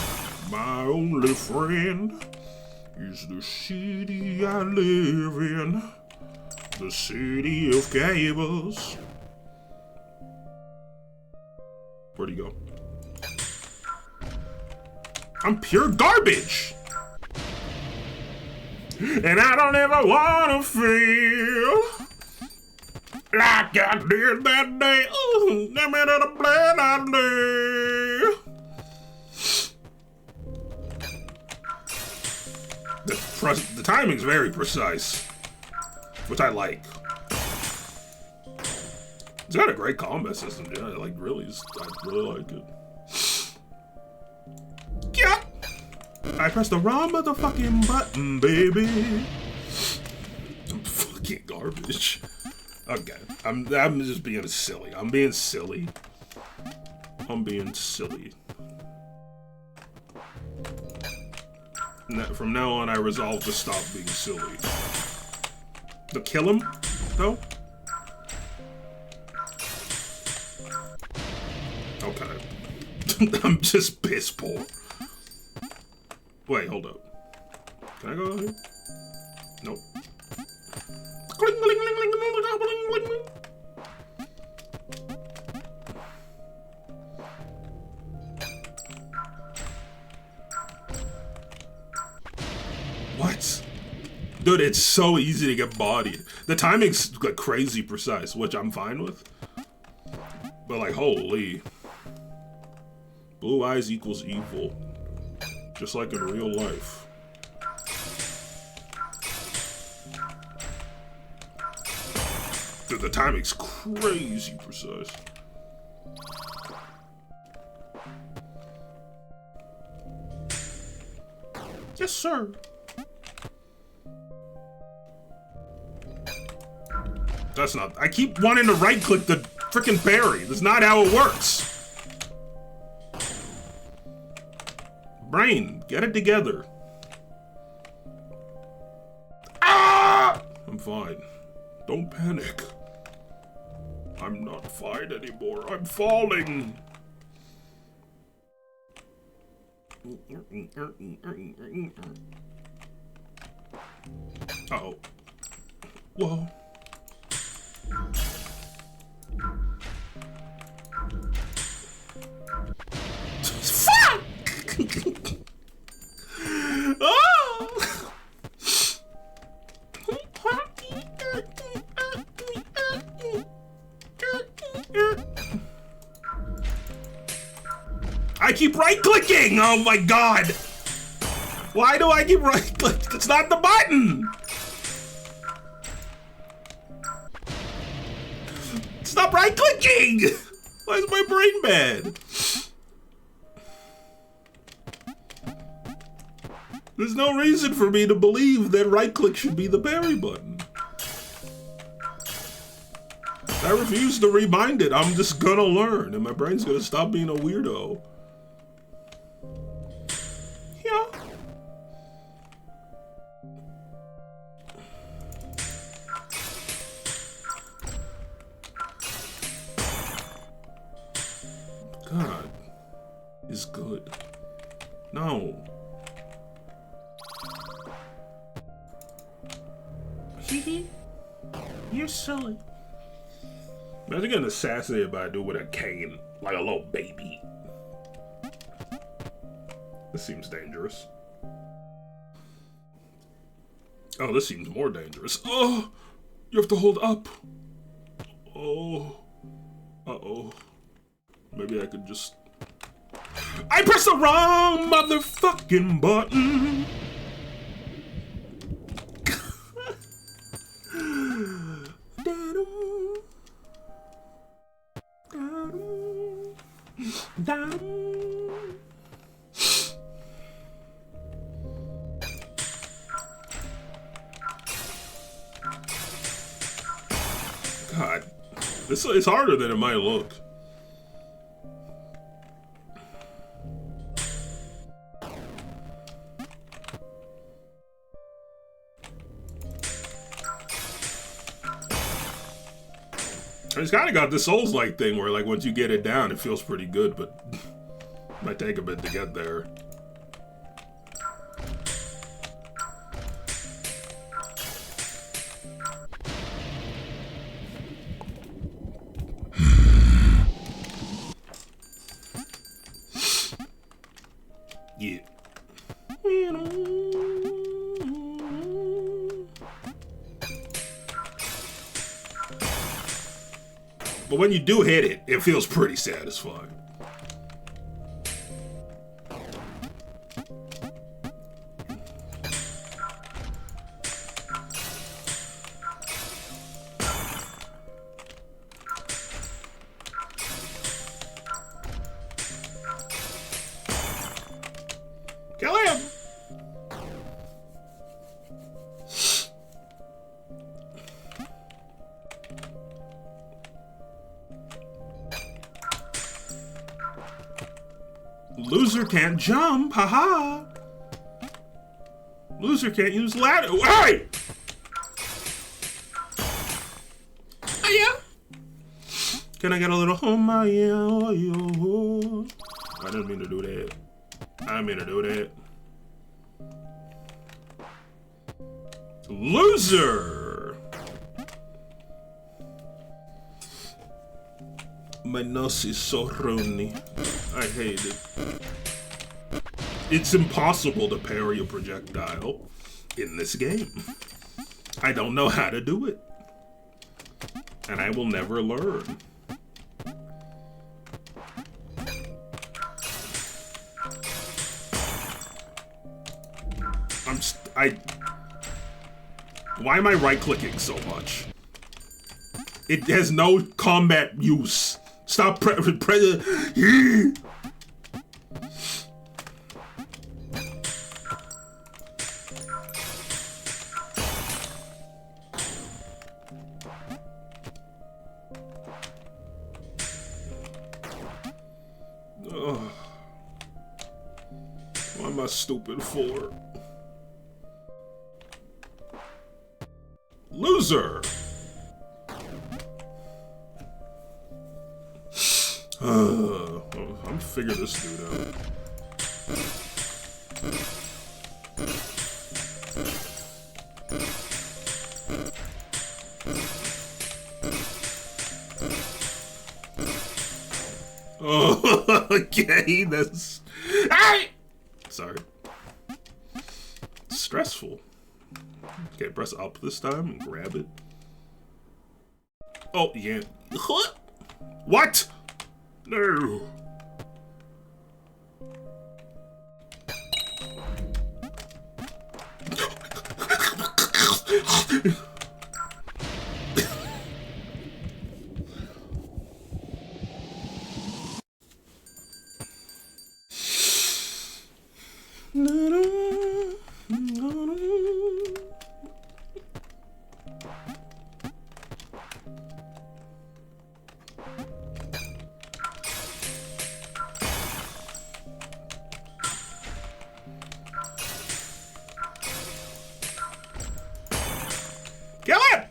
my only friend is the city I live in. The city of cables. Where'd he go? I'm pure garbage! And I don't ever wanna feel like I did that day. Ooh, give me that plan I did. The timing's very precise, which I like. It's got a great combat system, yeah. I really like it. Yeah. I pressed the wrong motherfucking button, baby. I'm fucking garbage. Okay, I'm just being silly. I'm being silly. From now on, I resolve to stop being silly. To kill him, though? Okay. I'm just piss poor. Wait, hold up. Can I go here? Nope. What? Dude, it's so easy to get bodied. The timing's like crazy precise, which I'm fine with. But like, holy. Blue eyes equals evil. Just like in real life. Dude, the timing's crazy precise. Yes, sir. That's not... I keep wanting to right-click the frickin' parry. That's not how it works. Brain, get it together. Ah! I'm fine. Don't panic. I'm not fine anymore. I'm falling. Uh-oh. Whoa. Fuck! Oh! I keep right-clicking! Oh my god! Why do I keep right-clicking? It's not the button! Stop right-clicking! Why is my brain bad? There's no reason for me to believe that right-click should be the parry button. I refuse to remind it. I'm just gonna learn, and my brain's gonna stop being a weirdo. Yeah. God is good. No. Hee. You're silly. Imagine getting assassinated by a dude with a cane, like a little baby. This seems dangerous. Oh, this seems more dangerous. Oh, you have to hold up. Oh. Uh-oh. Maybe I could just... I pressed the wrong motherfucking button. God, this is harder than it might look. It's kind of got the Souls-like thing where, like, once you get it down, it feels pretty good, but it might take a bit to get there. Yeah. But when you do hit it, it feels pretty satisfying. Kill him! Loser can't jump, haha. Loser can't use ladder. Hey! Oh, yeah. Can I get a little oh my yeah, oh, yo. I didn't mean to do that. I didn't mean to do that. Loser! My nose is so runny. I hate it. It's impossible to parry a projectile in this game. I don't know how to do it. And I will never learn. Why am I right-clicking so much? It has no combat use. Stop What am I stupid for? Loser! I'm gonna figure this dude out. Oh, okay, that's... Hey! Sorry. It's stressful. Okay, press up this time and grab it. Oh, yeah. What? No. Kill him!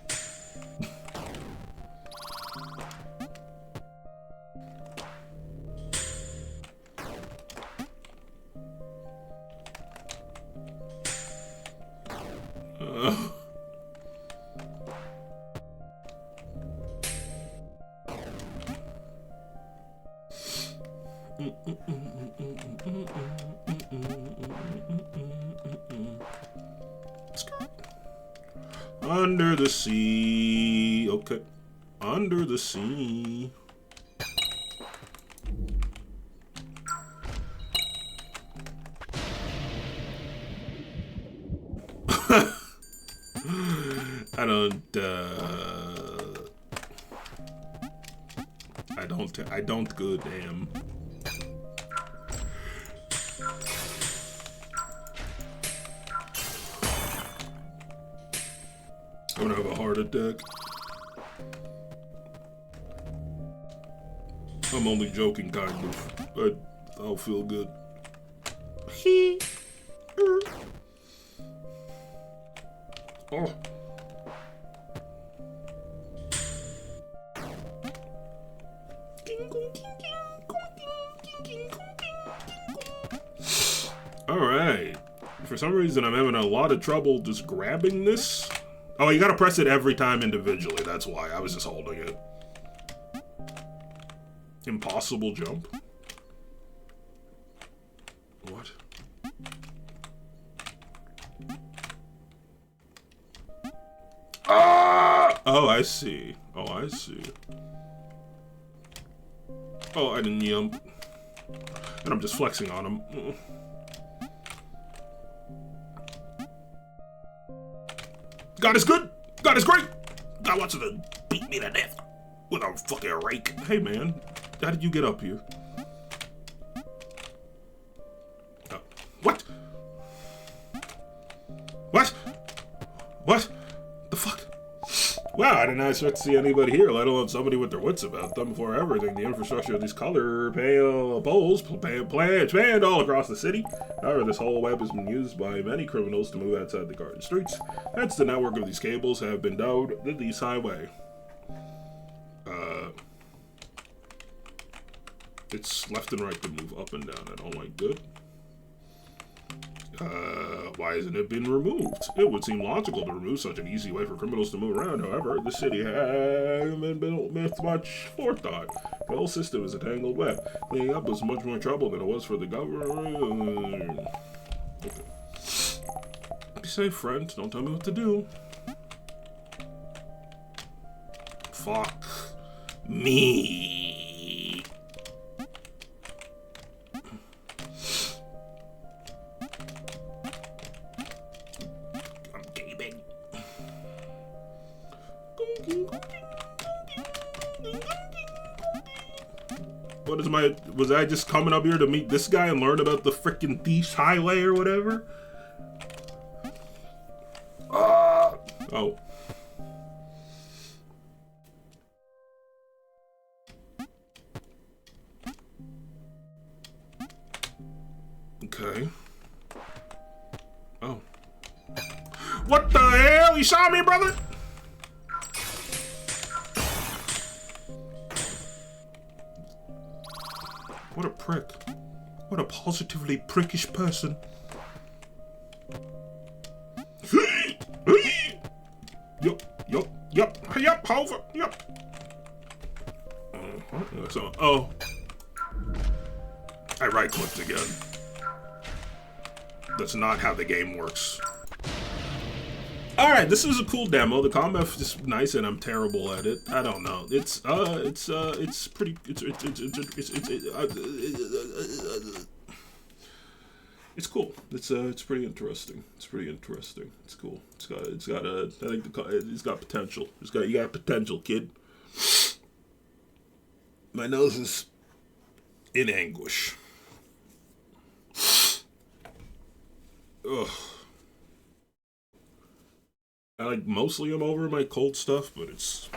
Under the sea. Okay. Under the sea. I don't good damn. I'm gonna have a heart attack. I'm only joking, kind of. I'll feel good. Oh. Alright. For some reason, I'm having a lot of trouble just grabbing this. Oh, you gotta press it every time individually. That's why. I was just holding it. Impossible jump. What? Ah! Oh, I see. Oh, I see. Oh, I didn't jump. And I'm just flexing on him. God is good! God is great! God wants to beat me to death with a fucking rake. Hey, man. How did you get up here? What? What? What? The fuck? Wow, I did not expect to see anybody here, let alone somebody with their wits about them. Before everything, the infrastructure of these color pale poles spanned all across the city. However, this whole web has been used by many criminals to move outside the garden streets. Hence, the network of these cables have been dubbed the East Highway. It's left and right to move up and down. I don't like good. Why hasn't it been removed? It would seem logical to remove such an easy way for criminals to move around. However, the city hasn't been built with much forethought. The whole system is a tangled web. Cleaning up was much more trouble than it was for the government. Okay. Be safe, friend. Don't tell me what to do. Fuck me. What is my... Was I just coming up here to meet this guy and learn about the frickin' Thieves Highway or whatever? Oh. Okay. Oh. What the hell? You saw me, brother? What a prick. What a positively prickish person. Yup, Hover, yup. So, oh. I right-clicked again. That's not how the game works. Alright, this is a cool demo. The combat is nice and I'm terrible at it. I don't know. It's pretty, it's cool. It's pretty interesting. It's pretty interesting. It's cool. It's got I think it's got potential. You got potential, kid. My nose is in anguish. Ugh. Mostly I'm over my cold stuff, but it's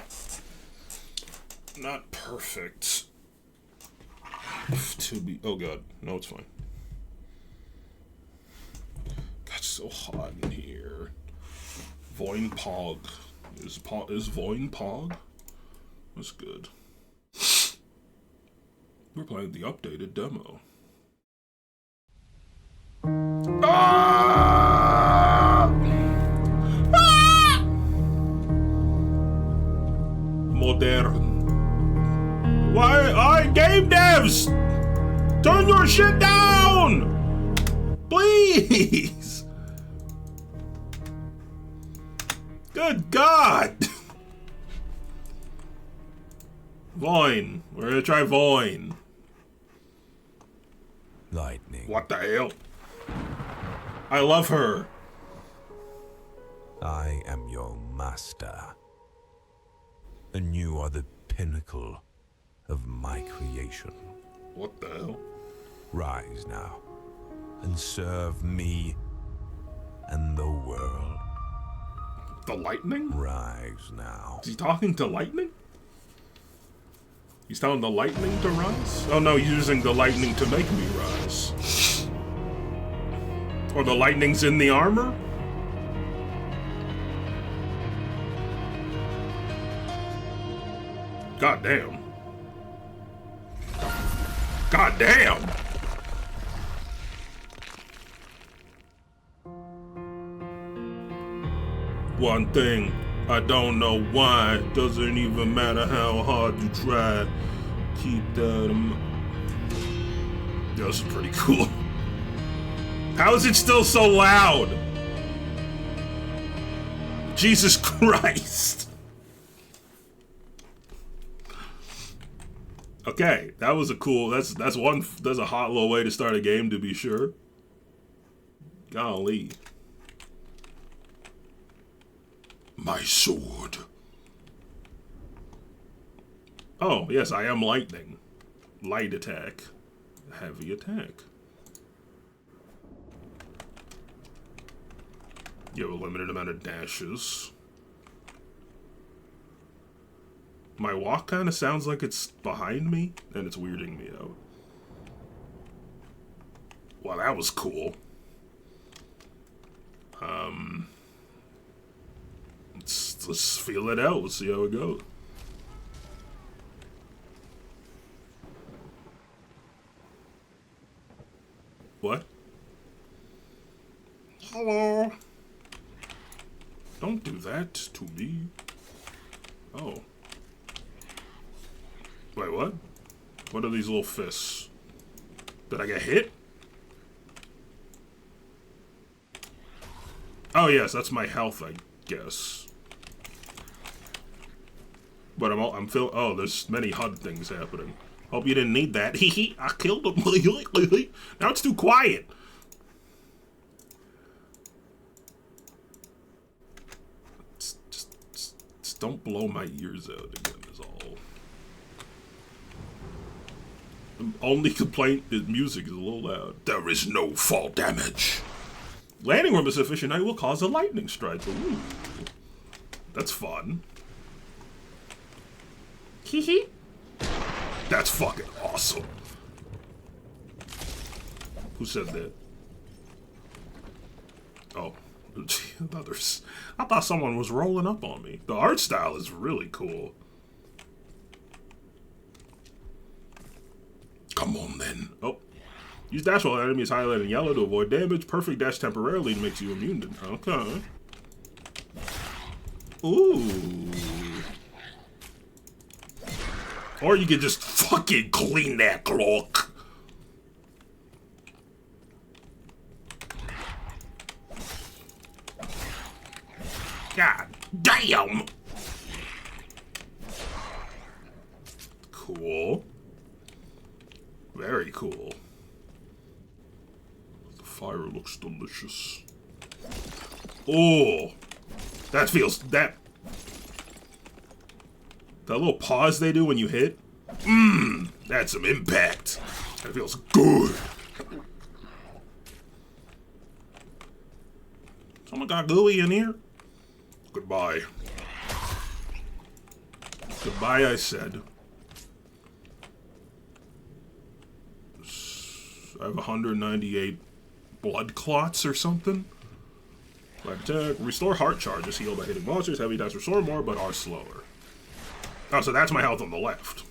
not perfect. To be, oh god, no, it's fine. God, it's so hot in here. VOIN Pog. Is VOIN Pog? That's good. We're playing the updated demo. Ah! Ah! Modern. Why, game devs! Turn your shit down! Please! Good God! VOIN. We're gonna try VOIN. Lightning. What the hell? I love her. I am your master. And you are the pinnacle of my creation. What the hell? Rise now and serve me and the world. The lightning? Rise now. Is he talking to lightning? He's telling the lightning to rise? Oh no, he's using the lightning to make me rise. Or the lightning's in the armor? God damn. God damn! One thing, I don't know why. Doesn't even matter how hard you try. Keep that in mind. This is pretty cool. How is it still so loud? Jesus Christ. Okay, that was a cool, that's a hot little way to start a game, to be sure. Golly. My sword. Oh, yes, I am lightning. Light attack. Heavy attack. You have a limited amount of dashes. My walk kind of sounds like it's behind me, and it's weirding me out. Well, that was cool. Let's feel it out. Let's see how it goes. What? Hello. Don't do that to me. Oh. Wait, what? What are these little fists? Did I get hit? Oh yes, that's my health, I guess. But I'm feeling. Oh, there's many HUD things happening. Hope you didn't need that. Hee I killed him. Now it's too quiet. Just don't blow my ears out again. Is all. The only complaint is music is a little loud. There is no fall damage. Landing room is sufficient. I will cause a lightning strike. Ooh. That's fun. Hee. That's fucking awesome. Who said that? Oh, others. I thought someone was rolling up on me. The art style is really cool. Come on then. Oh. Use dash while enemy is highlighted in yellow to avoid damage. Perfect dash temporarily makes you immune to... Okay. Ooh. Or you could just fucking clean that clock. God damn! Cool. Very cool. The fire looks delicious. Oh! That feels... That little pause they do when you hit? Mmm! That's some impact. That feels good. Someone got gooey in here? Goodbye. Goodbye, I said. I have 198 blood clots or something. Light attack. Restore heart charges. Heal by hitting monsters. Heavy attacks restore more, but are slower. Oh, so that's my health on the left.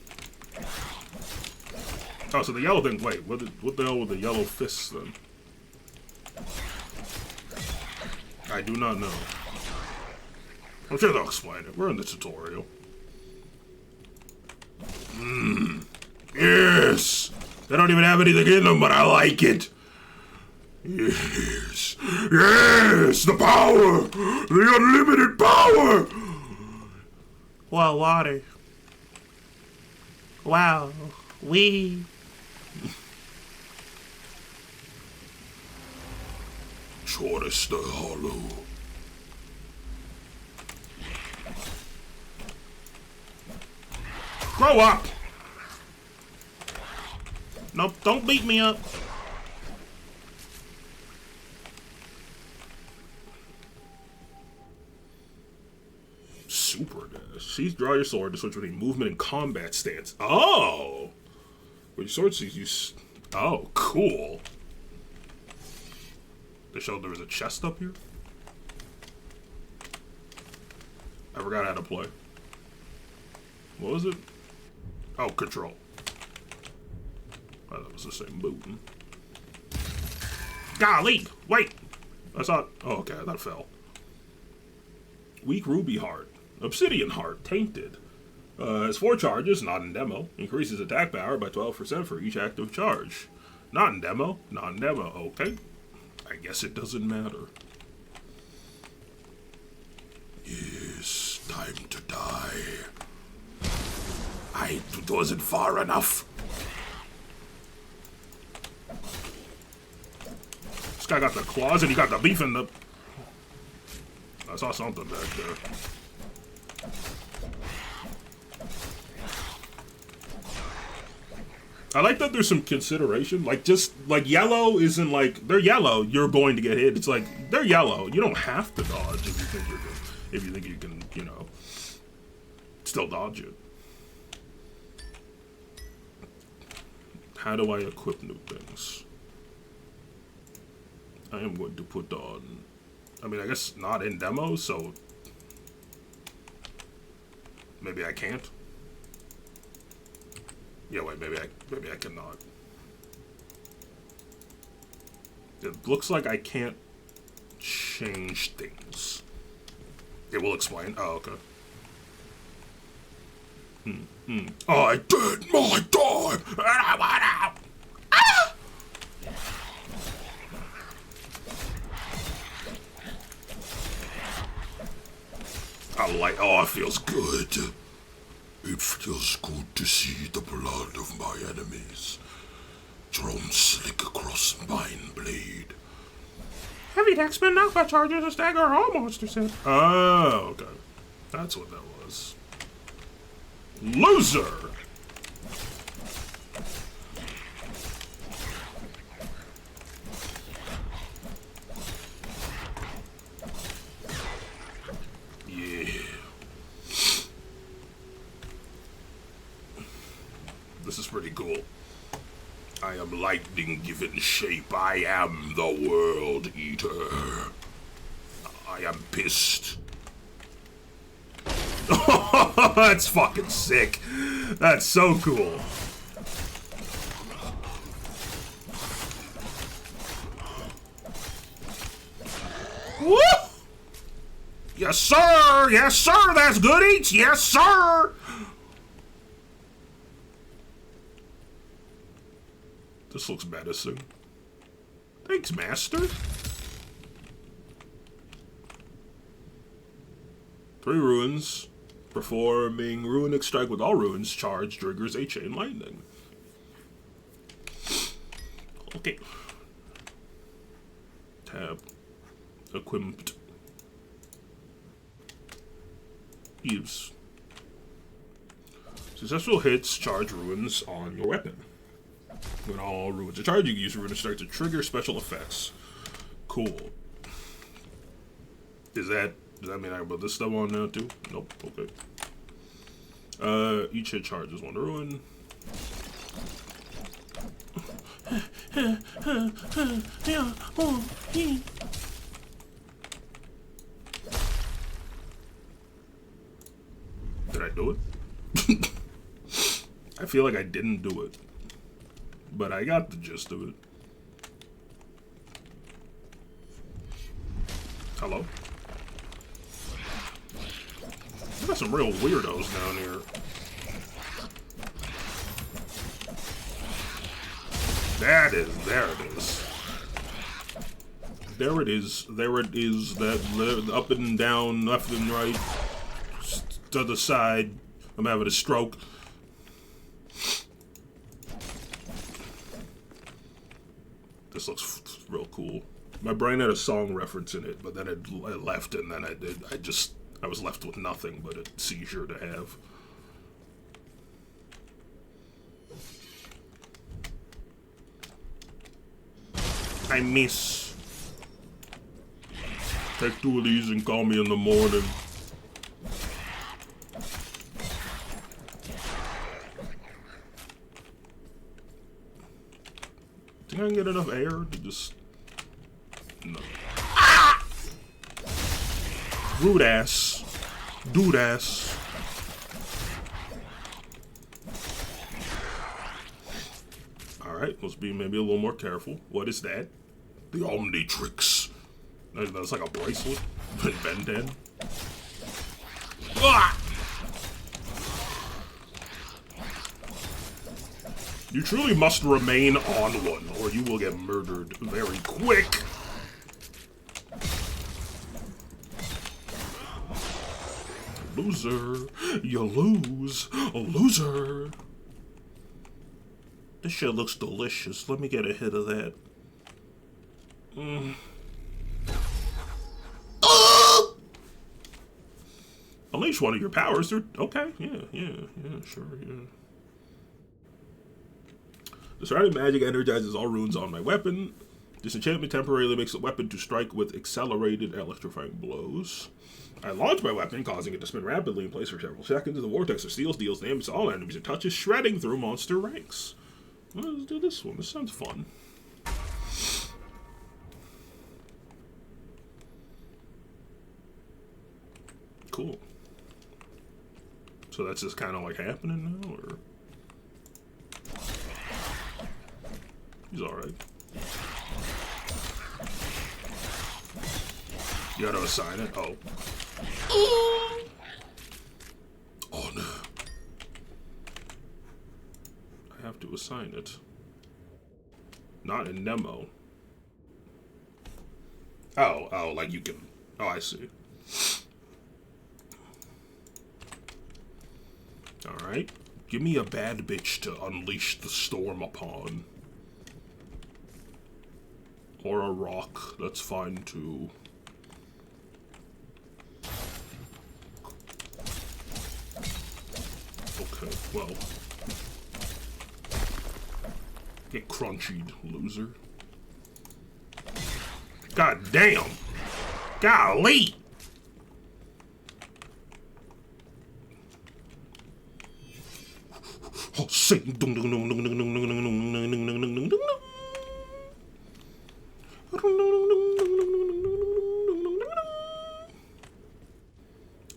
Oh, so the yellow thing... Wait, what the hell were the yellow fists then? I do not know. I'm sure they'll explain it. We're in the tutorial. Mmm. Yes! They don't even have anything in them, but I like it. Yes. Yes! The power! The unlimited power! Well, water. Wow. Shortest the hollow. Grow up! Nope, don't beat me up. Super dash. Seize, draw your sword to switch between movement and combat stance. Oh! With your sword seize, you... Oh, cool. They showed there was a chest up here? I forgot how to play. What was it? Oh, control. I thought it was the same button. Golly! Wait! I thought... Oh, okay, I thought it fell. Weak ruby heart. Obsidian heart. Tainted. Has 4 charges, not in demo. Increases attack power by 12% for each active charge. Not in demo. Not in demo. Okay. I guess it doesn't matter. Yes, time to die. It wasn't far enough. This guy got the claws and he got the beef in the... I saw something back there. I like that there's some consideration. Like, just, like, yellow isn't like, they're yellow, you're going to get hit. It's like, they're yellow. You don't have to dodge if you think you're good. If you think you can, you know, still dodge it. How do I equip new things? I am going to put on... I mean, I guess not in demo, so... Maybe I can't. Yeah, wait, maybe I cannot. It looks like I can't change things. It will explain. Oh, okay. I did my time, and I went out. Ah! Oh, it feels good. It feels good to see the blood of my enemies drawn slick across mine blade. Heavy attack spin knockback charges to stagger all monsters in. Oh, okay. That's what that was. Loser! Yeah. This is pretty cool. I am lightning given shape. I am the world eater. I am pissed. That's fucking sick. That's so cool. Woo! Yes, sir! Yes, sir! That's good eats! Yes, sir! This looks menacing. Thanks, master. 3 ruins. Performing Runic Strike with all ruins charge triggers a Chain Lightning. Okay. Tab. Equipped. Use. Successful hits charge ruins on your weapon. When all ruins are charged, you can use Runic Strike to trigger special effects. Cool. Does that mean I can put this stuff on now too? Nope. Okay. Each hit charges 1 ruin. Did I do it? I feel like I didn't do it. But I got the gist of it. Hello? I got some real weirdos down here. There it is. There it is. That up and down, left and right, to the side. I'm having a stroke. This looks real cool. My brain had a song reference in it, but then it left, and then I was left with nothing but a seizure to have. I miss. Take 2 of these and call me in the morning. Think I can get enough air to just... No. Ah! Rude ass. Dude ass. Alright, let's be maybe a little more careful. What is that? The Omnitrix. That's like a bracelet. Ben 10. Ah! You truly must remain on one, or you will get murdered very quick. Loser. You lose. A loser. This shit looks delicious. Let me get a hit of that. Unleash one of your powers. Okay, yeah, sure, yeah. The surrounding magic energizes all runes on my weapon. This enchantment temporarily makes the weapon to strike with accelerated electrifying blows. I launch my weapon, causing it to spin rapidly in place for several seconds. The vortex of steel deals damage to all enemies it touches, shredding through monster ranks. Well, let's do this one. This sounds fun. Cool. So that's just kind of like happening now, or? He's alright. You gotta assign it? Oh. Oh no. I have to assign it. Not in Nemo. Oh, like you can... Oh, I see. Alright. Give me a bad bitch to unleash the storm upon. Or a rock. That's fine too. Okay, well. Get crunchied, loser. God damn! Golly! Oh, Satan!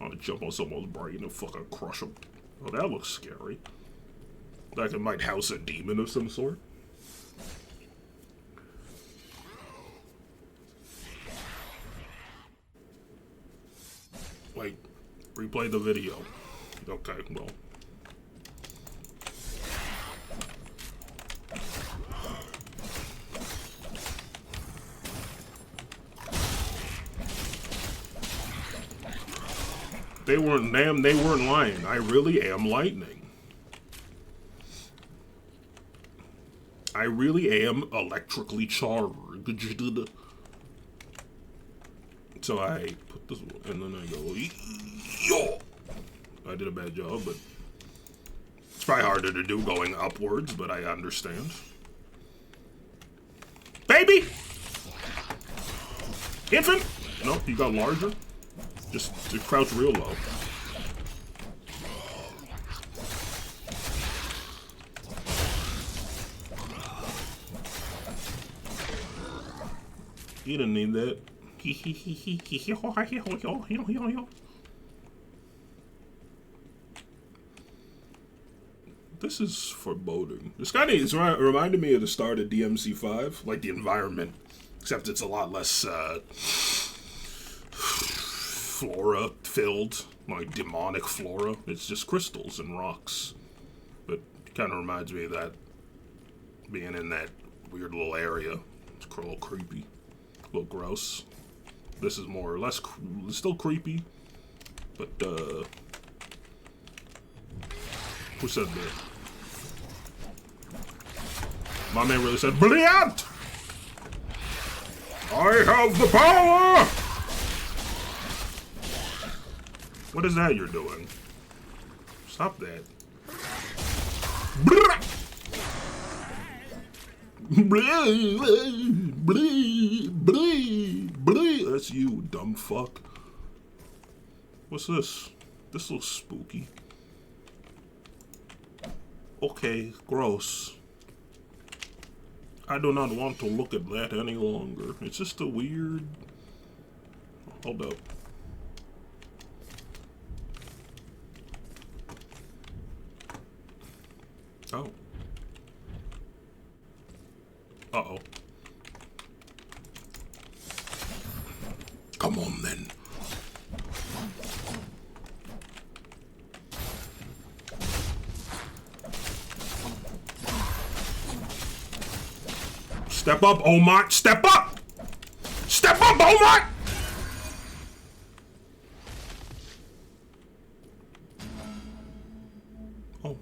I'll jump on someone's brain and fucking crush them. Oh, that looks scary. Like it might house a demon of some sort. Wait, replay the video. Okay, well. They weren't lying. I really am lightning. I really am electrically charged. So I put this one, and then I go, yo. I did a bad job, but it's probably harder to do going upwards, but I understand. Baby! Infant! Nope, you got larger. Just to crouch real low. You didn't need that. This is foreboding. This kind of reminded me of the start of DMC5, like the environment, except it's a lot less flora filled, like demonic flora. It's just crystals and rocks, but it kind of reminds me of that, being in that weird little area. It's a little creepy, a little gross. This is more or less still creepy, but who said that? My man really said, "Brilliant! I have the power!" What is that you're doing? Stop that. That's you, dumb fuck. What's this? This looks spooky. Okay, gross. I do not want to look at that any longer. It's just a weird... Hold up. Oh. Uh-oh. Come on, then. Step up, Omar! Step up! Step up, Omar! Oh.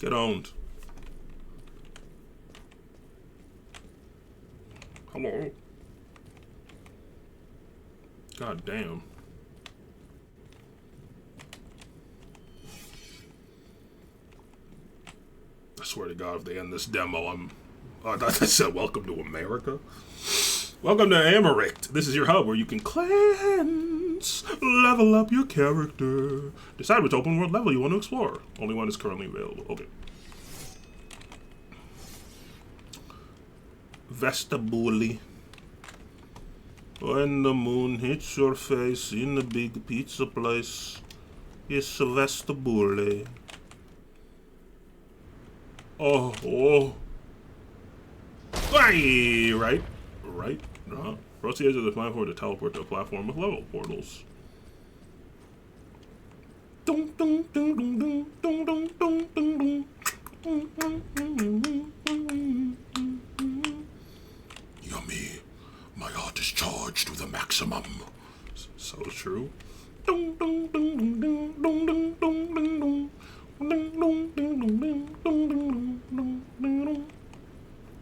Get owned. Hello. God damn. I swear to God, if they end this demo, I thought that said, welcome to America. Welcome to Americt. This is your hub where you can cleanse, level up your character. Decide which open world level you want to explore. Only one is currently available. Okay. Vestibule. When the moon hits your face in the big pizza place, it's a vestibule. Oh. Aye, right. Approach the edge of the platform to teleport to a platform with level portals. Yummy. My heart is charged to the maximum. So true.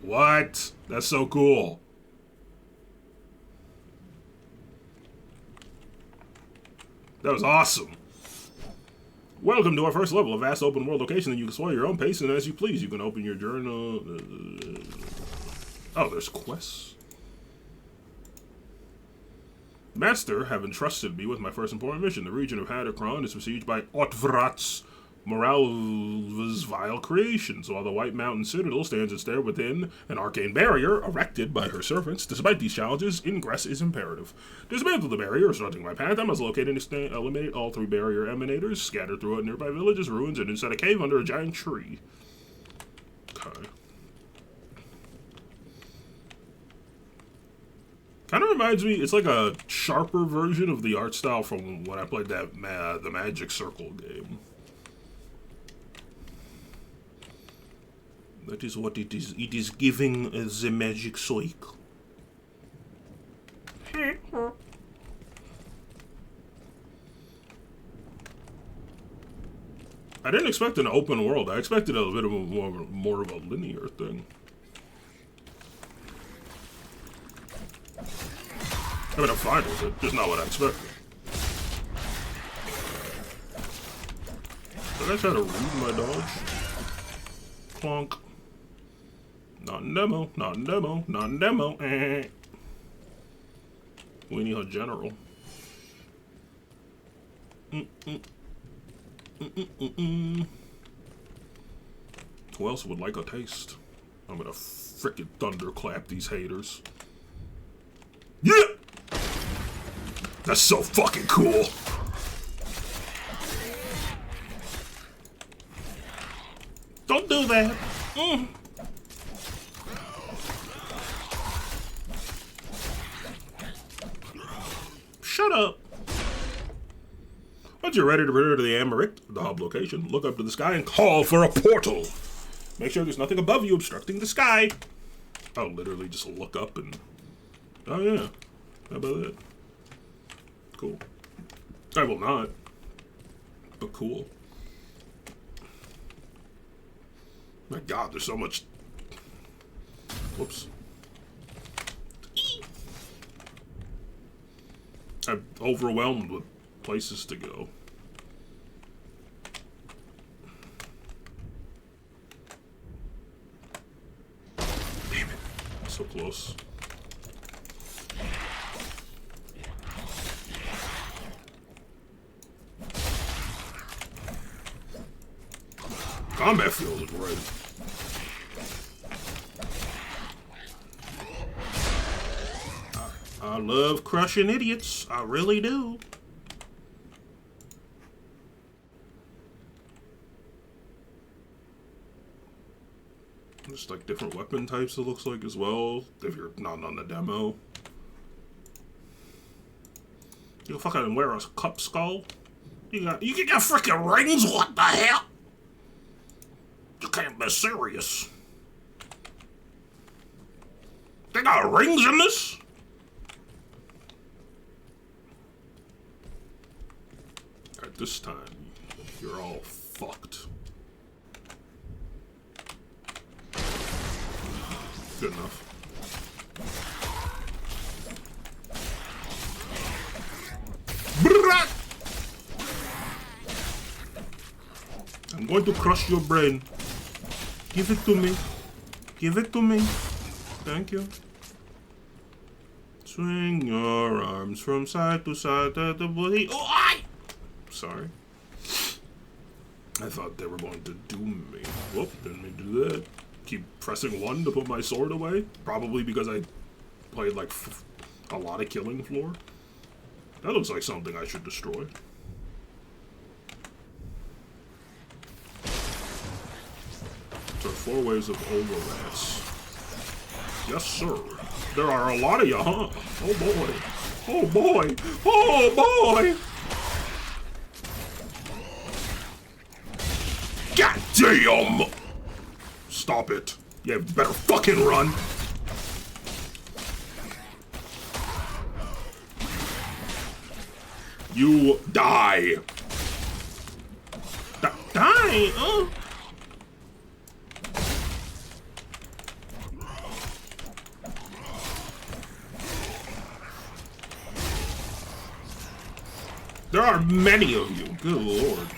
What? That's so cool. That was awesome. Welcome to our first level, a vast open world location that you can explore at your own pace and as you please. You can open your journal. Oh, there's quests. Master have entrusted me with my first important mission. The region of Hadacron is besieged by Otvrat's Moralva's vile creations, while the White Mountain Citadel stands its there within an arcane barrier erected by her servants. Despite these challenges, ingress is imperative. Dismantle the barrier, obstructing my path. I must locate and eliminate all 3 barrier emanators scattered throughout nearby villages, ruins, and inside a cave under a giant tree. Okay. Kind of reminds me, it's like a sharper version of the art style from when I played that the Magic Circle game. That is what it is. It is giving the magic cycle. didn't expect an open world. I expected a bit of more of a linear thing. I mean, I'm fine with it. Just not what I expected. Did I try to read my dodge? Clonk. Not in demo. Not in demo. Not in demo. We need a general. Who else would like a taste? I'm gonna frickin' thunderclap these haters. Yeah! That's so fucking cool. Don't do that. Shut up. Once you're ready to return to the Amarit, the hub location, look up to the sky and call for a portal. Make sure there's nothing above you obstructing the sky. I'll literally just look up and... Oh yeah. How about that? Cool. I will not. But cool. My god, there's so much... Whoops. I'm overwhelmed with places to go. Damn it. So close. Combat feels great. I love crushing idiots. I really do. There's like different weapon types it looks like as well, if you're not on the demo. You fucking wear a cup skull? You got freaking rings? What the hell? You can't be serious. They got rings in this? At this time, you're all fucked. Good enough. I'm going to crush your brain. Give it to me. Give it to me. Thank you. Swing your arms from side to side at the body. Oh, sorry. I thought they were going to doom me. Whoop, didn't mean to do that. Keep pressing 1 to put my sword away. Probably because I played like a lot of killing floor. That looks like something I should destroy. There are 4 waves of overrats. Yes, sir. There are a lot of you, huh? Oh boy. Oh boy. Oh boy. God damn! Stop it. You better fucking run. You die. Die? Oh. There are many of you. Good lord.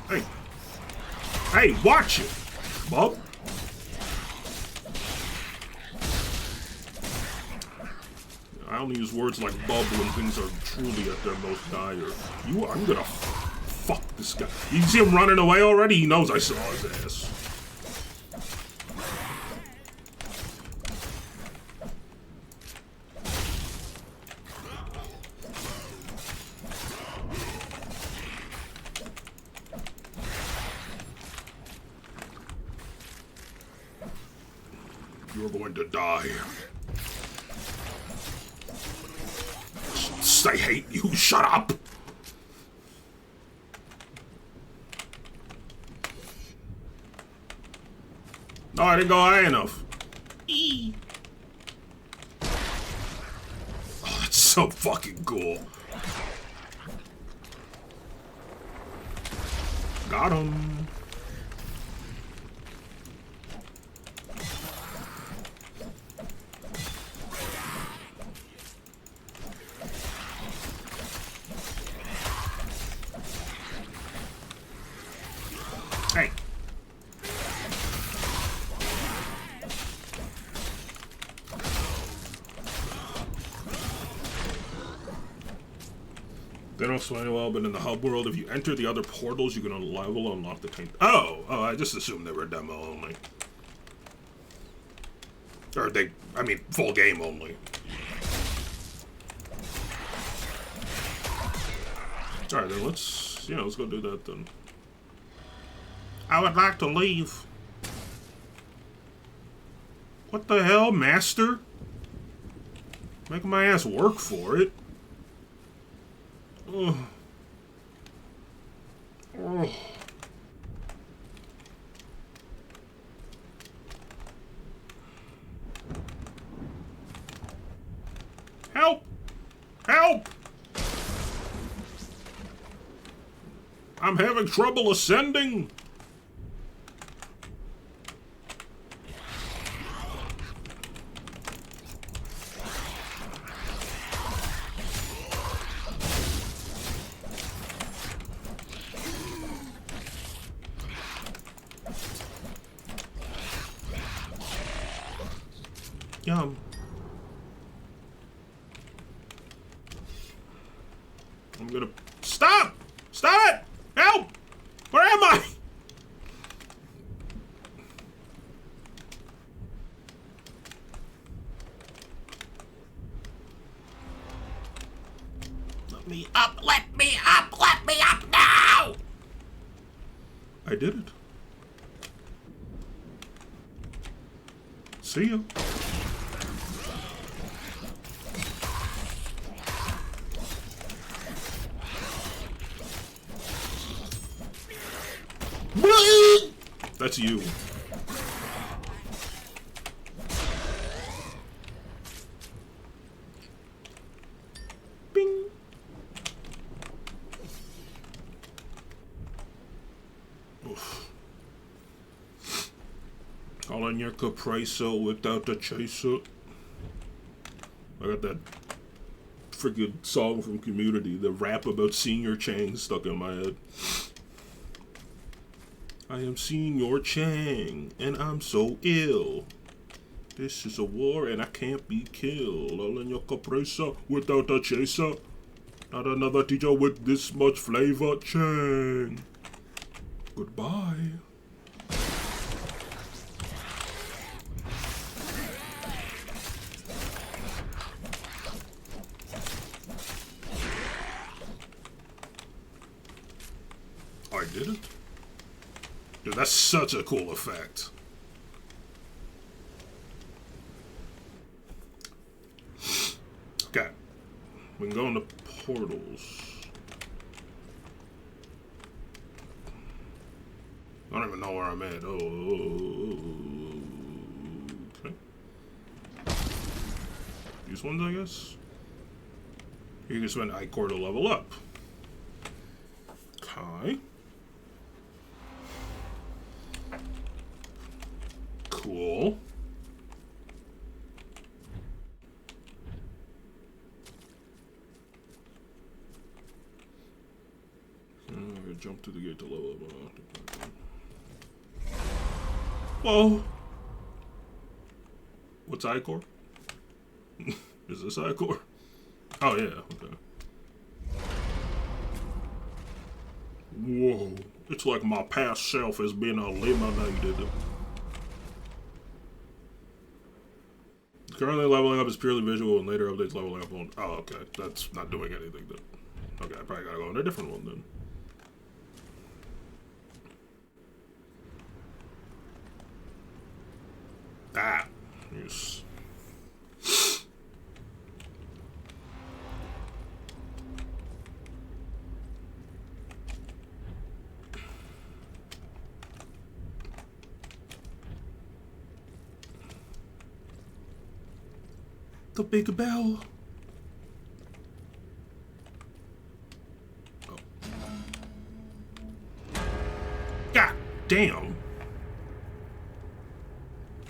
Hey. Hey, watch it, bub. I only use words like bub when things are truly at their most dire. I'm gonna fuck this guy. You see him running away already? He knows I saw his ass. You're going to die. I hate you. Shut up. No, I didn't go high enough. Oh, that's so fucking cool. Got him. Hey. They don't explain it well, but in the hub world, if you enter the other portals, you can unlock the tank. Oh, I just assumed they were demo only. Or full game only. Alright, then let's go do that then. I would like to leave. What the hell, master? Making my ass work for it. Ugh. Ugh. Help! Help! I'm having trouble ascending. Yum. I'm gonna... Stop! Stop it! Help! Where am I? Let me up! Let me up! Let me up now! I did it. See ya. That's you. Bing. Oof. Calling your capriso without the chaser. I got that freaking song from Community, the rap about Senior Chang stuck in my head. I am Senior Chang, and I'm so ill. This is a war, and I can't be killed. All in your capresa without a chaser. Not another teacher with this much flavor. Chang. Goodbye. I did it. Dude, that's such a cool effect. Okay. We can go into portals. I don't even know where I'm at. Okay. These ones, I guess? You can spend Ichor to level up. Okay. Cool. I'm gonna jump to the gate to level up. Whoa. What's Ichor? Is this Ichor? Oh yeah, okay. Whoa. It's like my past self has been eliminated. Currently leveling up is purely visual, and later updates leveling up on... Oh, okay. That's not doing anything then. Okay, I probably gotta go on a different one then. Ah. Yes. The big bell. Damn.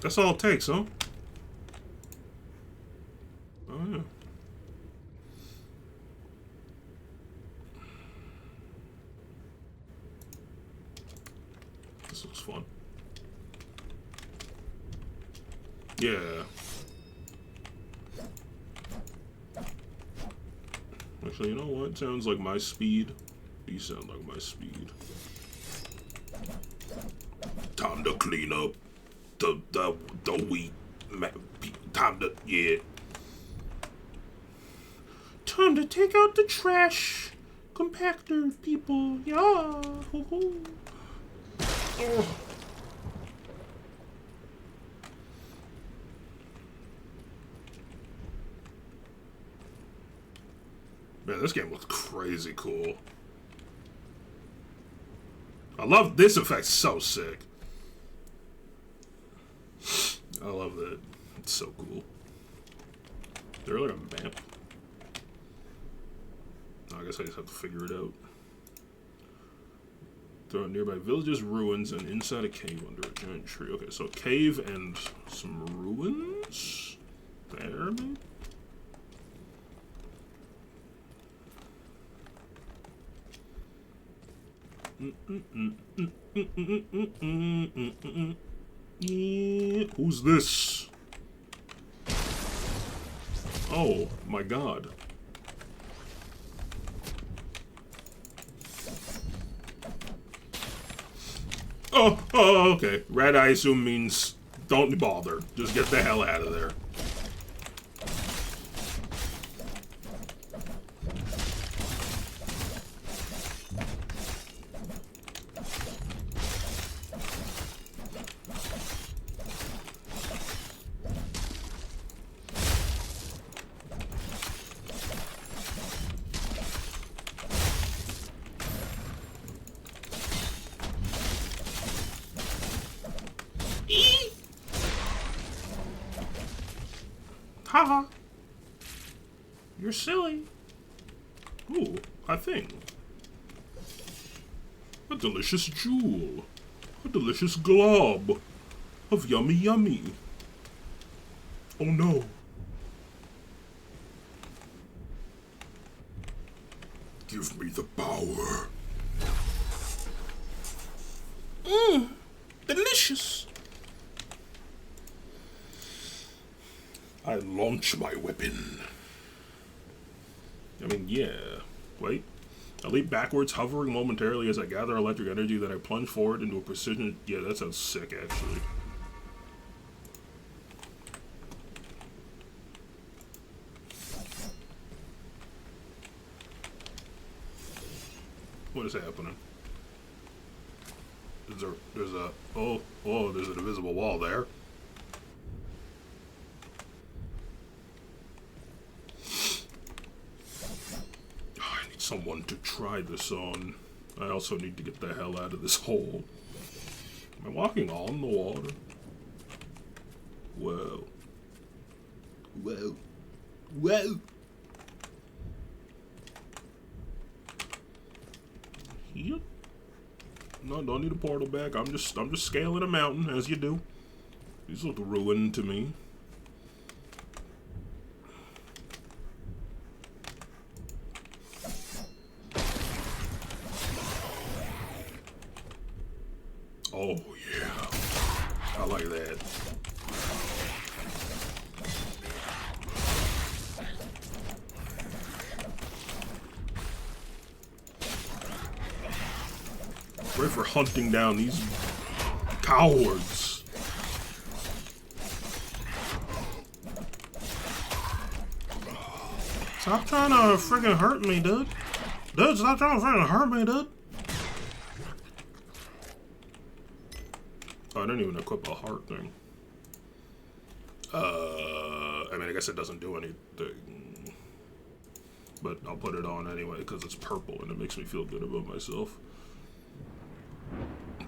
That's all it takes, huh? Oh, yeah. This looks fun. Yeah. Actually, you know what? Sounds like my speed. These sound like my speed. Time to clean up the wheat. Time to, yeah. Time to take out the trash compactor, people. Yeah. Oh. Man, this game looks crazy cool. I love this effect. So sick. I love that. It's so cool. Is there like a map? I guess I just have to figure it out. There are nearby villages, ruins, and inside a cave under a giant tree. Okay, so a cave and some ruins? There, maybe? Who's this? Oh my god. Oh, okay. Red, I assume, means don't bother. Just get the hell out of there. Haha. You're silly. Ooh, a thing. A delicious jewel. A delicious glob of yummy yummy. Oh no. Give me the power. Mmm. Delicious. I launch my weapon. I mean, yeah. Wait. I leap backwards, hovering momentarily as I gather electric energy, then I plunge forward into a precision... Yeah, that sounds sick, actually. What is happening? There's an invisible wall there. Someone to try this on. I also need to get the hell out of this hole. Am I walking on the water? Whoa. Whoa. Whoa. Yep. No, don't need a portal back. I'm just scaling a mountain as you do. These look ruined to me. Oh, yeah. I like that. Ready for hunting down these cowards. Stop trying to friggin' hurt me, dude. Dude, stop trying to friggin' hurt me, dude. Oh, I didn't even equip a heart thing. I mean, I guess it doesn't do anything. But I'll put it on anyway, because it's purple, and it makes me feel good about myself.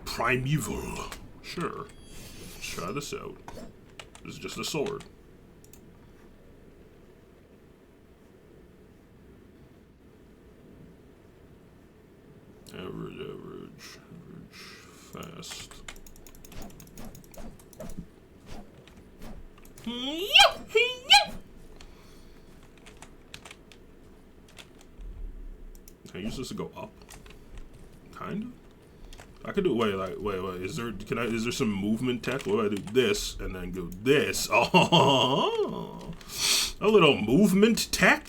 Primeval. Sure. Let's try this out. This is just a sword. Average. fast. Can I use this to go up? Kind of. I could do. Wait. Is there? Is there some movement tech? What do I do? This and then go this. Oh, a little movement tech.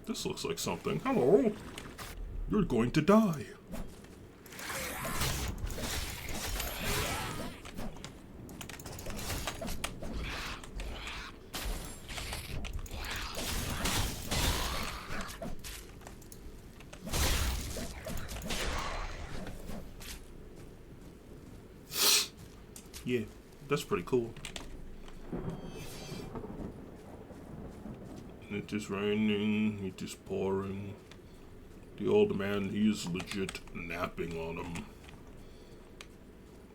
This looks like something. Hello. You're going to die. Yeah, that's pretty cool. It is raining, it is pouring. The old man, he is legit napping on him.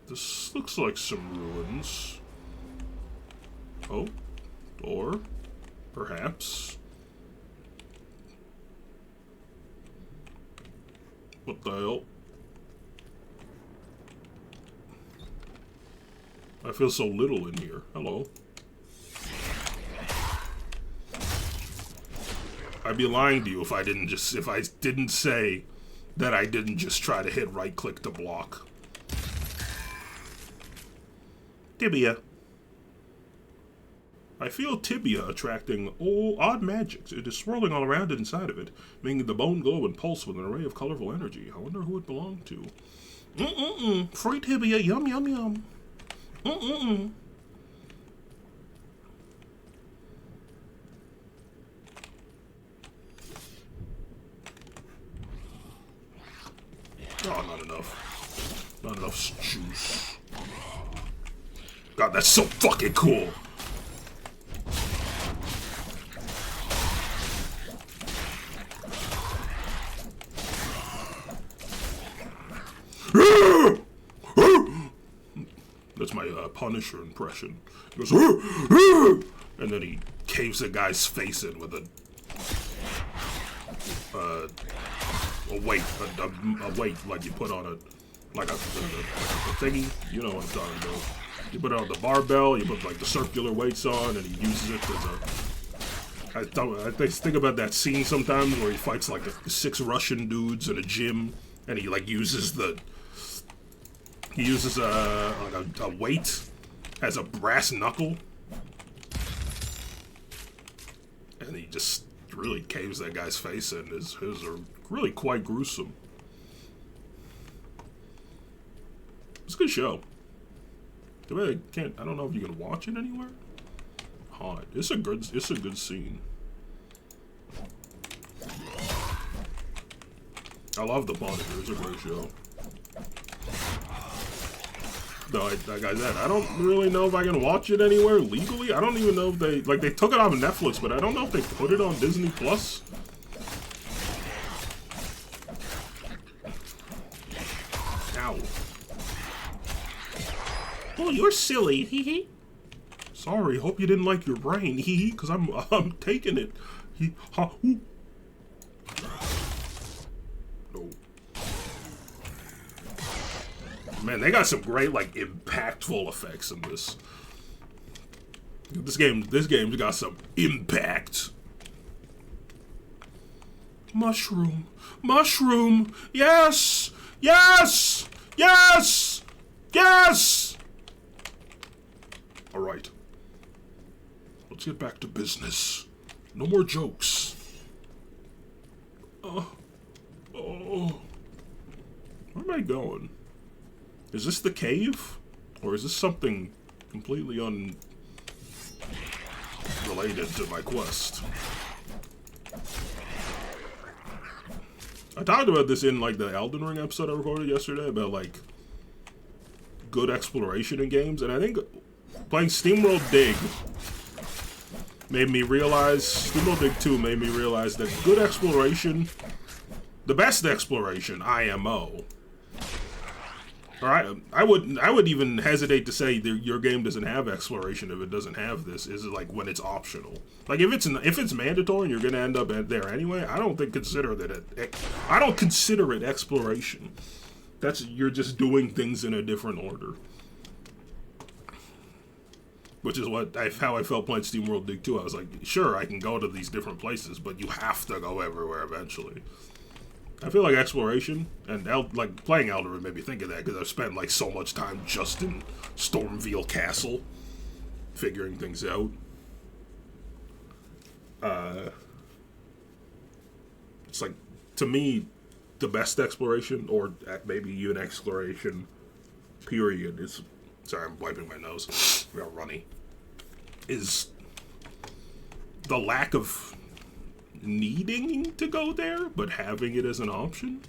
This looks like some ruins. Oh, or perhaps. What the hell? I feel so little in here. Hello. I'd be lying to you if I didn't say that I didn't just try to hit right click to block. Tibia. I feel tibia attracting odd magics. It is swirling all around it inside of it, making the bone glow and pulse with an array of colorful energy. I wonder who it belonged to. Free tibia, yum yum yum. Oh, not enough. Not enough juice. God, that's so fucking cool. That's my Punisher impression. He goes, and then he caves the guy's face in with a weight, a weight like you put on a thingy. You know what I'm talking about. You put it on the barbell. You put like the circular weights on, and he uses it as a. I think about that scene sometimes where he fights like 6 Russian dudes in a gym, and he like uses a weight as a brass knuckle, and he just really caves that guy's face in. His are really quite gruesome. It's a good show. I don't know if you can watch it anywhere. Hot. It's a good scene. I love the Punisher. It's a great show. No, like I said, I don't really know if I can watch it anywhere legally. I don't even know if they took it off of Netflix, but I don't know if they put it on Disney Plus. Ow. Oh, you're silly, hee hee. Sorry, hope you didn't like your brain, hee hee, because I'm taking it. Hee ha hoo. No. Man, they got some great, like, impactful effects in this. This game's got some impact. Mushroom. Mushroom. Yes! Yes! Yes! Yes! Alright. Let's get back to business. No more jokes. Oh. Where am I going? Is this the cave? Or is this something completely unrelated to my quest? I talked about this in, like, the Elden Ring episode I recorded yesterday about, like, good exploration in games, and I think playing SteamWorld Dig made me realize, SteamWorld Dig 2 made me realize that good exploration, the best exploration, IMO, Or I would even hesitate to say that your game doesn't have exploration if it doesn't have this. Is like when it's optional. Like if it's mandatory and you're gonna end up there anyway, I don't consider it exploration. You're just doing things in a different order. Which is how I felt playing SteamWorld Dig 2. I was like, sure, I can go to these different places, but you have to go everywhere eventually. I feel like exploration and like playing Elder Ring made me think of that because I've spent like so much time just in Stormveil Castle, figuring things out. It's like, to me, the best exploration, or maybe even exploration, period, is... Sorry, I'm wiping my nose. Real runny. Is the lack of needing to go there, but having it as an option.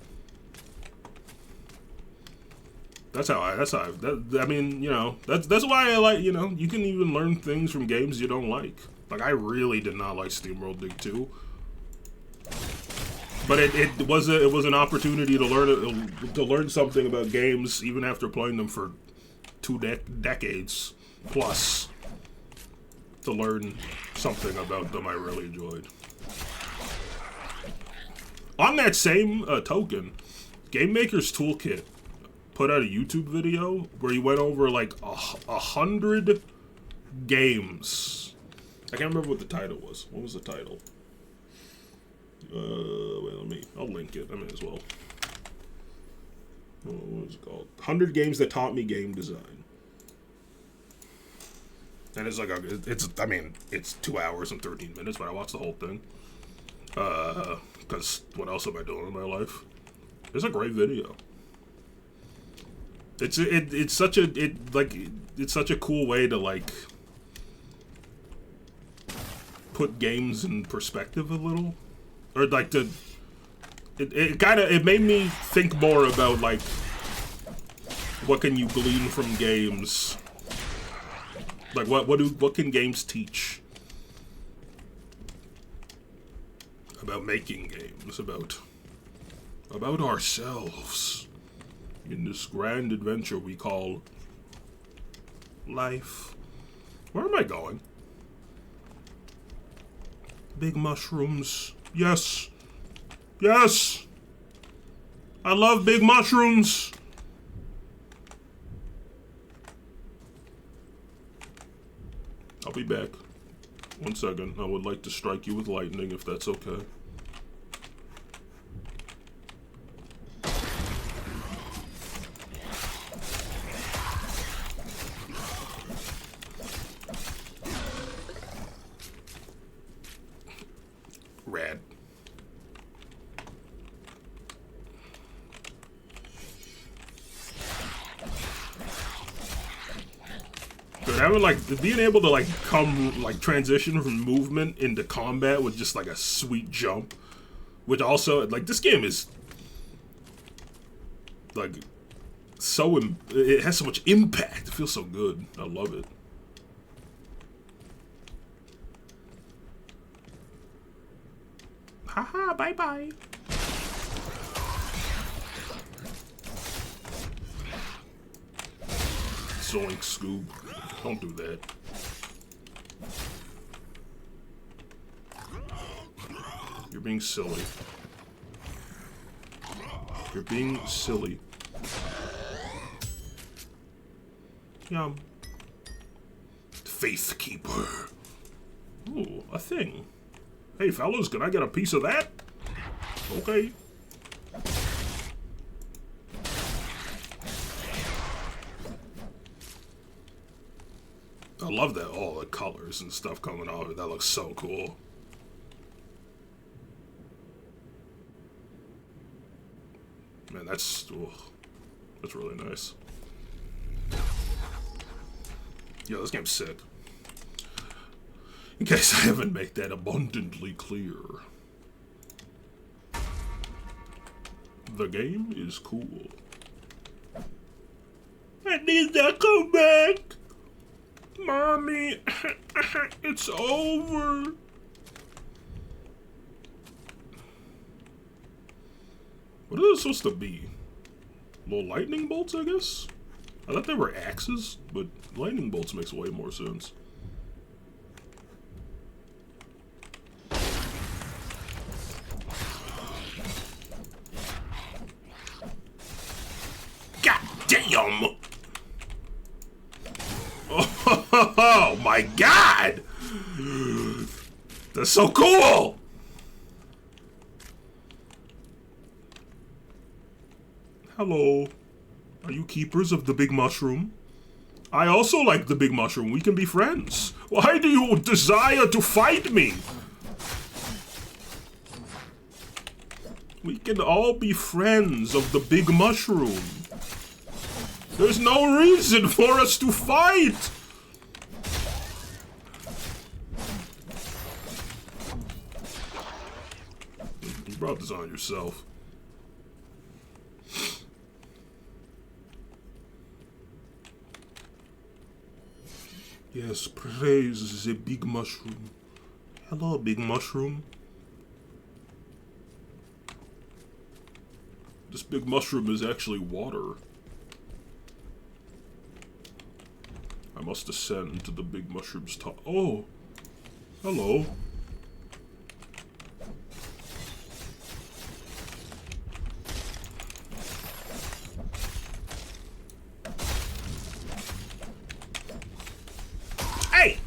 That's why I like, you can even learn things from games you don't like. Like, I really did not like SteamWorld Dig 2. But it was an opportunity to learn something about games, even after playing them for 2 decades plus, to learn something about them I really enjoyed. On that same token, Game Maker's Toolkit put out a YouTube video where he went over like 100 games. I can't remember what the title was. What was the title? I'll link it. I may as well. What was it called? 100 games that taught me game design. And it's like, it's 2 hours and 13 minutes, but I watched the whole thing. Because what else am I doing in my life? It's a great video. It's such a cool way to like put games in perspective a little, or like it made me think more about like what can you glean from games. Like what can games teach about making games, about ourselves in this grand adventure we call life. Where am I going? Big mushrooms. Yes. Yes. I love big mushrooms. I'll be back. 1 second. I would like to strike you with lightning if that's okay. Rad. Dude, having like being able to like transition from movement into combat with just like a sweet jump, which also like this game is like it has so much impact. It feels so good. I love it. Haha, bye bye. Zoink, Scoob. Don't do that. You're being silly. You're being silly. Yum. Faith Keeper. Ooh, a thing. Hey, fellas, can I get a piece of that? Okay. I love that, all the colors and stuff coming off it. That looks so cool. Man, that's really nice. Yo, this game's sick. In case I haven't made that abundantly clear. The game is cool. I need to come back! Mommy, it's over. What is this supposed to be? Little lightning bolts, I guess? I thought they were axes, but lightning bolts makes way more sense. God damn! Oh my god! That's so cool! Hello. Are you keepers of the big mushroom? I also like the big mushroom. We can be friends. Why do you desire to fight me? We can all be friends of the big mushroom. There's no reason for us to fight! You brought this on yourself. Yes, praise the big mushroom. Hello, big mushroom. This big mushroom is actually water. I must ascend to the big mushroom's top. Oh! Hello. Hey!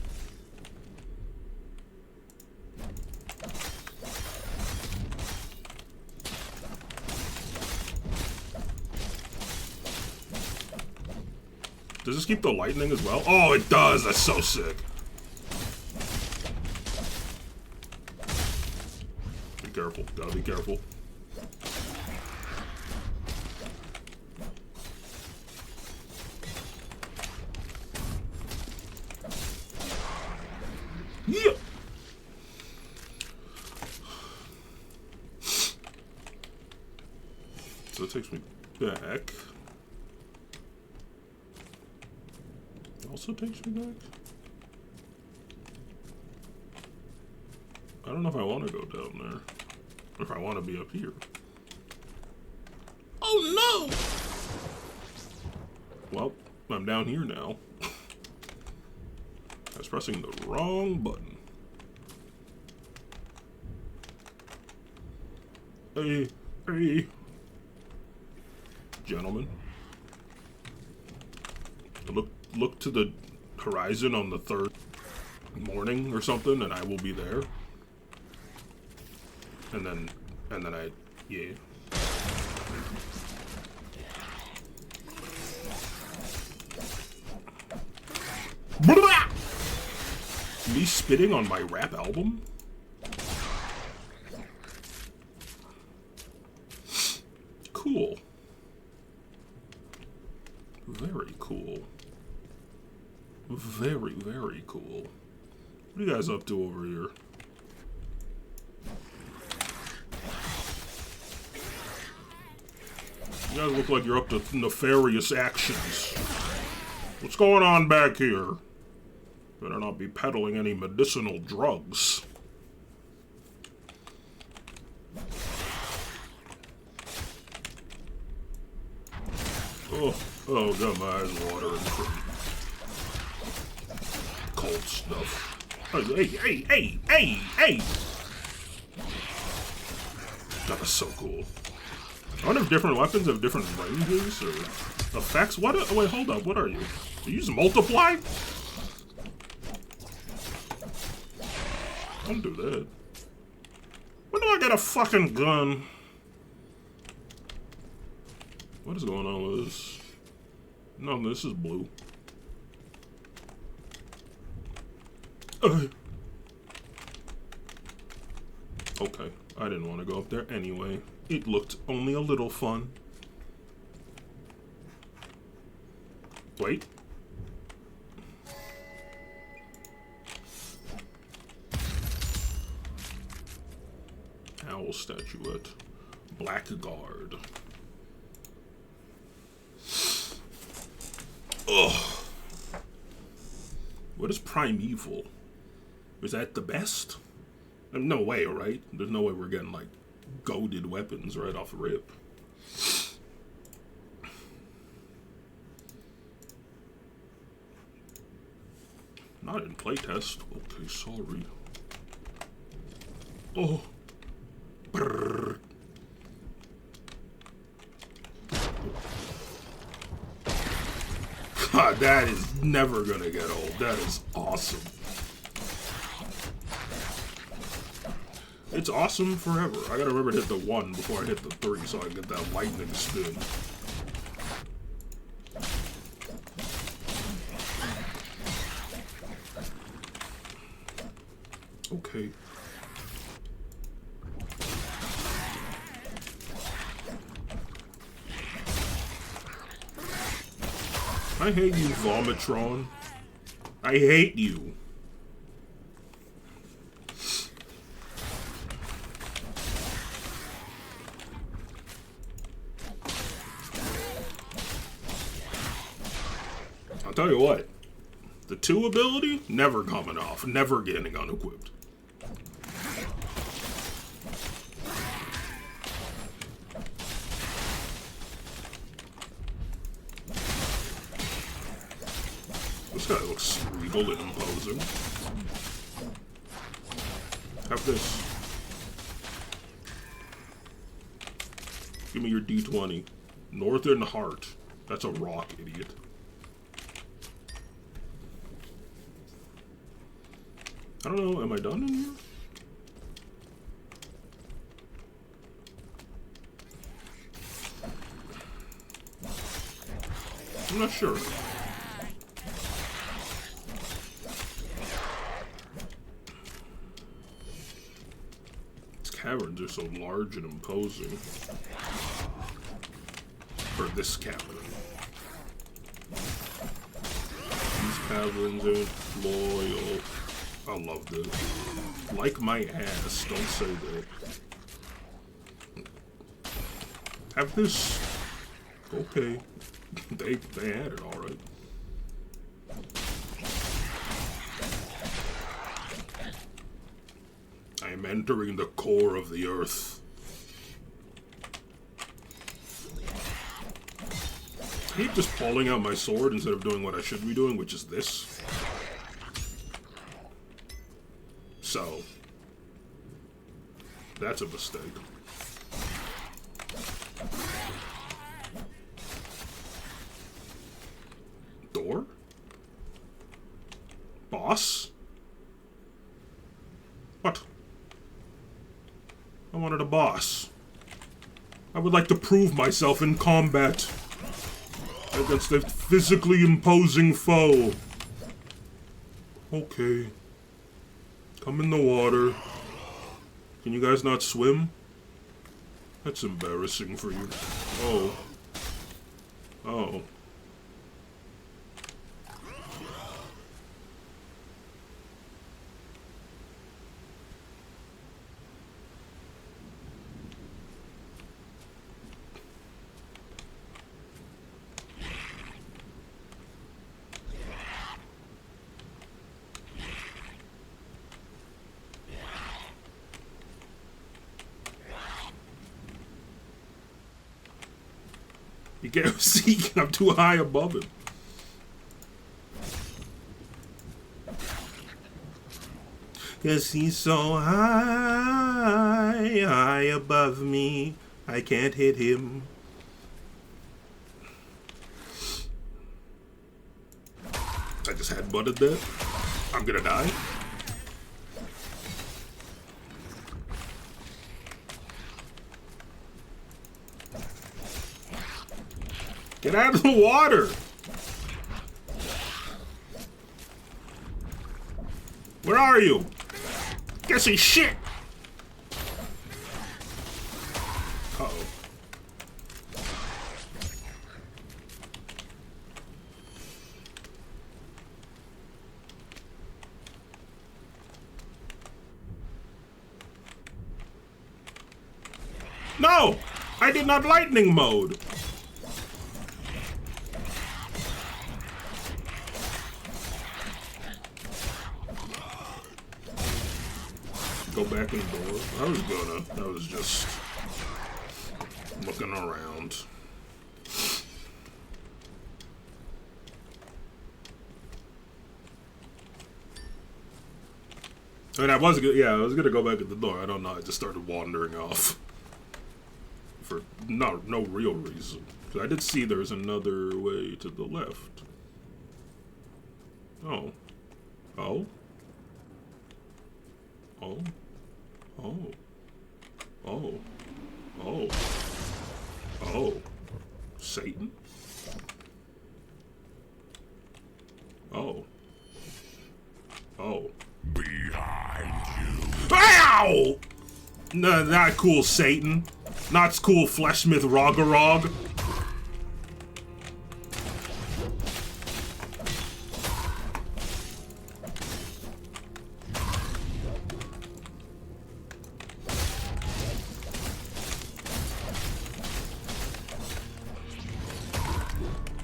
Does this keep the lightning as well? Oh, it does! That's so sick. Be careful. Gotta be careful. Yeah! So it takes me back. Also takes me back. I don't know if I want to go down there. Or if I want to be up here. Oh no! Well, I'm down here now. I was pressing the wrong button. Hey. Gentlemen. Look to the horizon on the third morning or something, and I will be there. And then yeah. Blah! Me spitting on my rap album? Cool. Very cool. Very, very cool. What are you guys up to over here? You guys look like you're up to nefarious actions. What's going on back here? Better not be peddling any medicinal drugs. Oh god, my eyes watering from cold stuff. Hey! That is so cool. I wonder if different weapons have different ranges or effects. What? Wait, hold up. What are you? Do you use multiply? Don't do that. When do I get a fucking gun? What is going on with this? No, this is blue. Okay, I didn't want to go up there anyway. It looked only a little fun. Wait. Owl statuette. Blackguard. Ugh. What is primeval? Is that the best? No way, right? There's no way we're getting, like, goated weapons right off the rip. Not in playtest. Okay, sorry. Oh. Brrr. God, that is never gonna get old. That is awesome. It's awesome forever. I gotta remember to hit the 1 before I hit the 3 so I can get that lightning spin. Okay. I hate you, Vomitron. I hate you. I'll tell you what. The 2 ability, never coming off. Never getting unequipped. This guy looks regal and imposing. Have this. Give me your D20. Northern Heart. That's a rock, idiot. I don't know, am I done in here? I'm not sure. These caverns are so large and imposing. For this cavern. These caverns ain't loyal. I love this. Like my ass, don't say that. Have this. Okay. They had it alright. I am entering the core of the earth. I hate just pulling out my sword instead of doing what I should be doing, which is this. So, that's a mistake. Door? Boss? What? I wanted a boss. I would like to prove myself in combat against a physically imposing foe. Okay. Come in the water. Can you guys not swim? That's embarrassing for you. Oh. Oh. You can't see, I'm too high above him. Cause he's so high, high above me, I can't hit him. I just headbutted that. I'm gonna die. Get out of the water! Where are you? Guess he's shit! Uh-oh. No! I did not lightning mode! Go back in the door. I was just looking around. And I was gonna go back at the door. I don't know. I just started wandering off for no real reason. I did see there's another way to the left. Oh. Oh. Oh. Oh. Oh. Oh. Oh. Satan? Oh. Oh. Behind you. Ow! No, not cool, Satan. Not cool, Fleshmith Rogarog.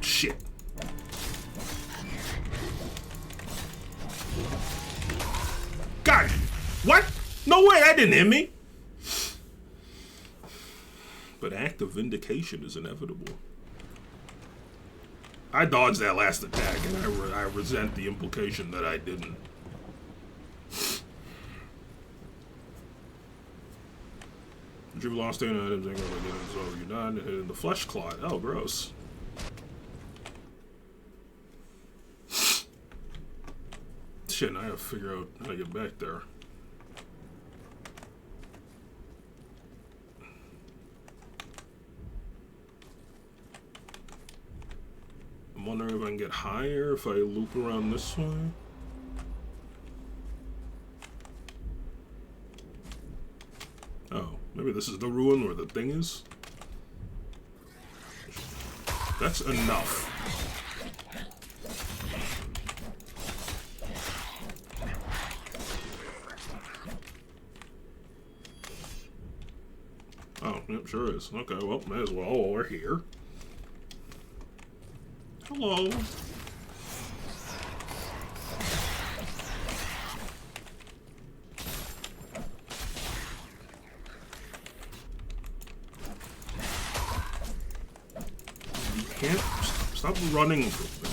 Shit. God, what? No way, that didn't hit me. But act of vindication is inevitable. I dodged that last attack, and I resent the implication that I didn't. You've lost 10 items, so you're not in the flesh clot. Oh, gross. Shit, I gotta figure out how to get back there. I'm wondering if I can get higher if I loop around this way. Oh, maybe this is the ruin where the thing is? That's enough. Oh, yep, sure is. Okay, well, may as well while we're here. Hello. You can't stop running from me.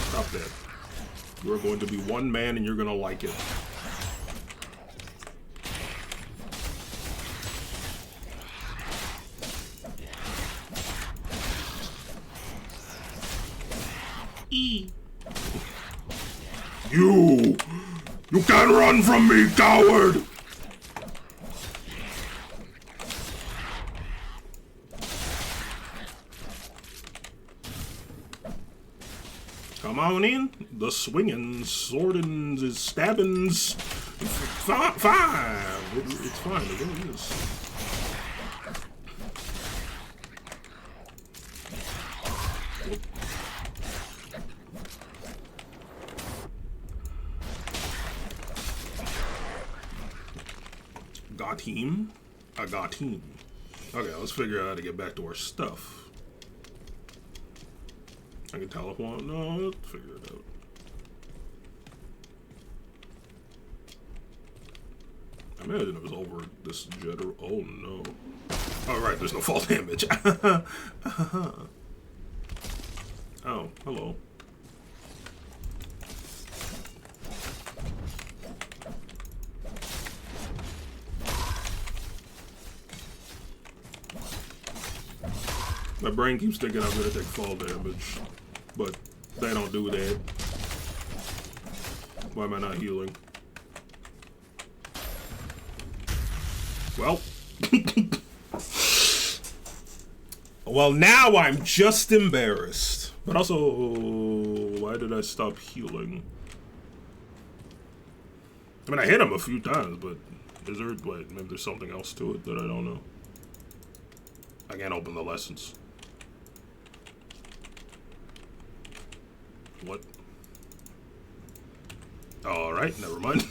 Stop that. You are going to be one man and you're going to like it. You can't run from me, coward! Come on in. The swinging, swording, stabbings. Fine. It's fine. It really is. I got him. Okay, let's figure out how to get back to our stuff. I can teleport. No, let's figure it out. I imagine it was over this jetter. Oh no. Alright, there's no fall damage. Oh, hello. My brain keeps thinking I'm gonna take fall damage, but they don't do that. Why am I not healing? Well. Well, now I'm just embarrassed. But also, why did I stop healing? I mean, I hit him a few times, but is there, wait, maybe there's something else to it that I don't know. I can't open the lessons. What? Alright, never mind.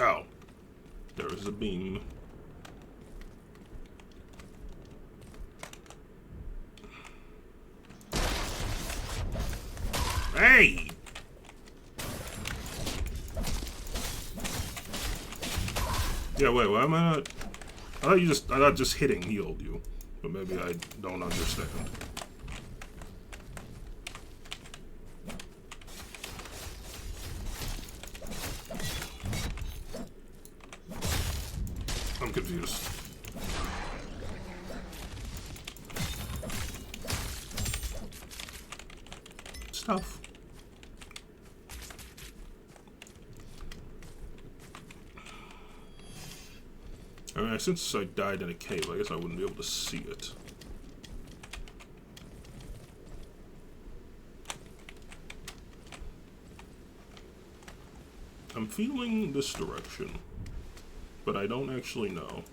Oh. There is a beam. Hey! Yeah, wait, why am I not... I thought just hitting healed you. But maybe I don't understand. I'm confused. Stuff. I mean, since I died in a cave, I guess I wouldn't be able to see it. I'm feeling this direction, but I don't actually know.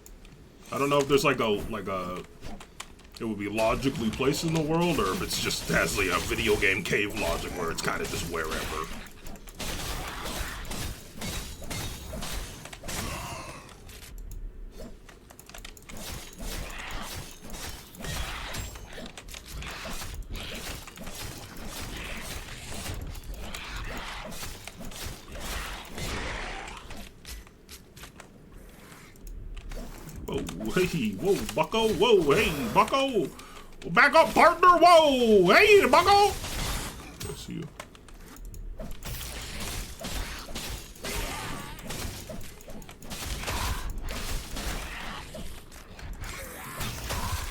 I don't know if there's like a it would be logically placed in the world, or if it's just has like a video game cave logic where it's kind of just wherever. Hey, whoa, bucko, whoa, hey, bucko, back up, partner, whoa, hey, bucko. I see you.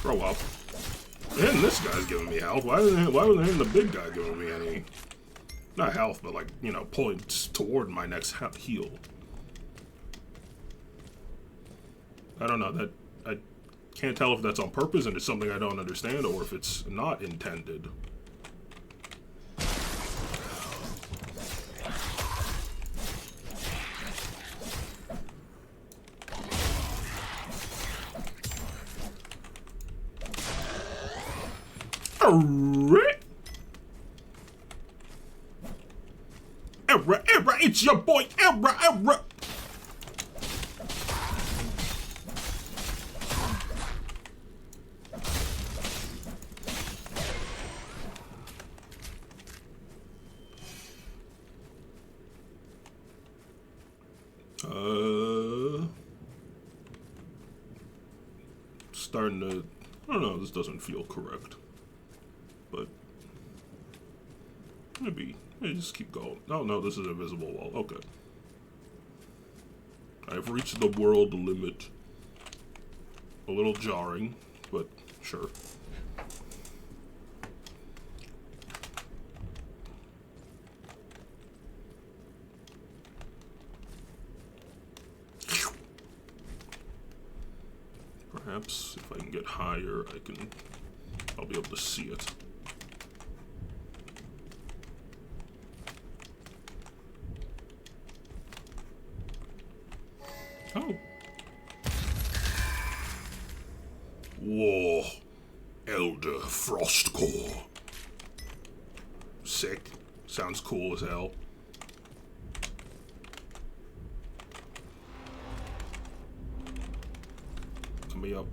Grow up. And this guy's giving me health. Why wasn't the big guy giving me any, not health, but like, you know, points toward my next heal? I don't know, that, I can't tell if that's on purpose and it's something I don't understand, or if it's not intended. Error, it's your boy, Error. Starting to, I don't know, this doesn't feel correct, but maybe, just keep going. Oh no, this is a visible wall, okay. I've reached the world limit. A little jarring, but sure. Perhaps if I can get higher, I'll be able to see it. Oh. Whoa. Elder Frostcore. Sick. Sounds cool as hell. Let me up.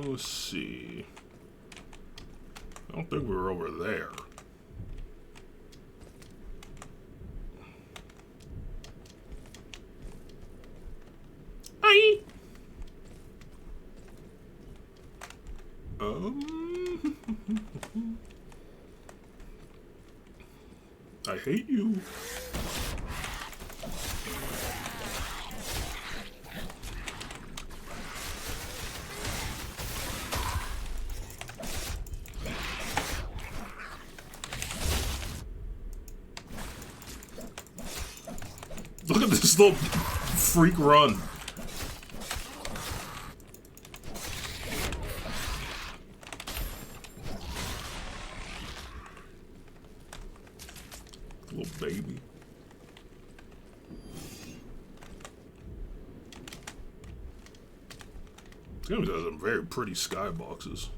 Let's see. I don't think we were over there. Hi. I hate you. Look at this little freak run. Little baby. This game has some very pretty skyboxes.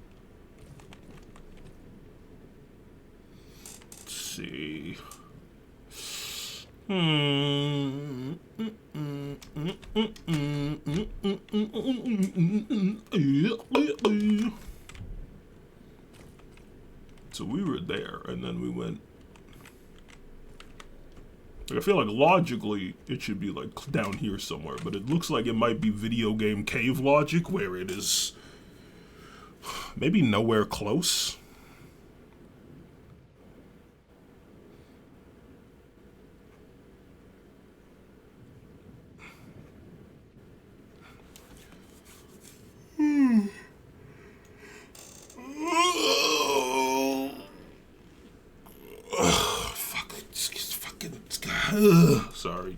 Let's see. So we were there, and then we went. Like, I feel like logically it should be like down here somewhere, but it looks like it might be video game cave logic where it is maybe nowhere close. Sorry.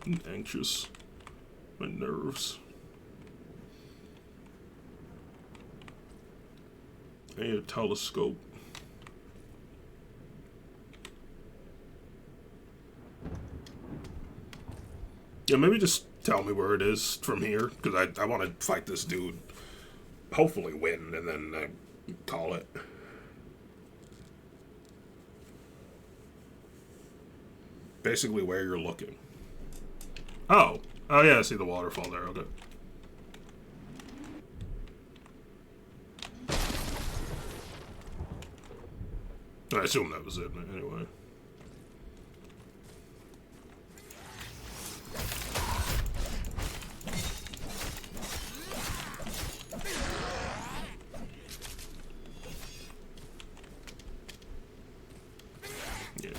I'm anxious. My nerves. I need a telescope. Yeah, maybe just tell me where it is from here, because I want to fight this dude. Hopefully win, and then call it. Basically where you're looking. Oh. Oh yeah, I see the waterfall there, okay. I assume that was it, anyway. Yeah.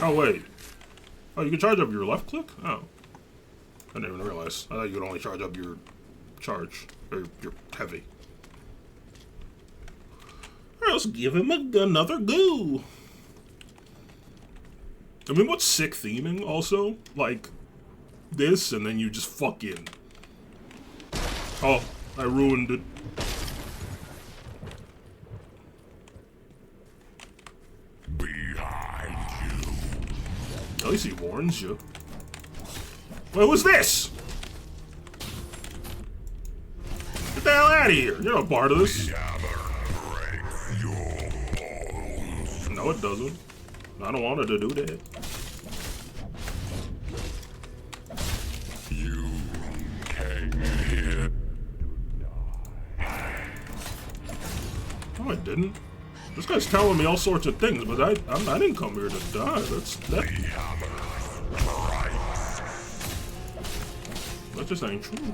Oh, wait. Oh, you can charge up your left click? Oh. I didn't even realize. I thought you could only charge up your charge. Or your heavy. Alright, let's give him another go. I mean, what's sick theming, also? Like, this, and then you just fucking... Oh, I ruined it. At least he warns you. What was this? Get the hell out of here! You're not part of this. No, it doesn't. I don't want it to do that. You came here. No, I didn't. This guy's telling me all sorts of things, but I didn't come here to die. That just ain't true.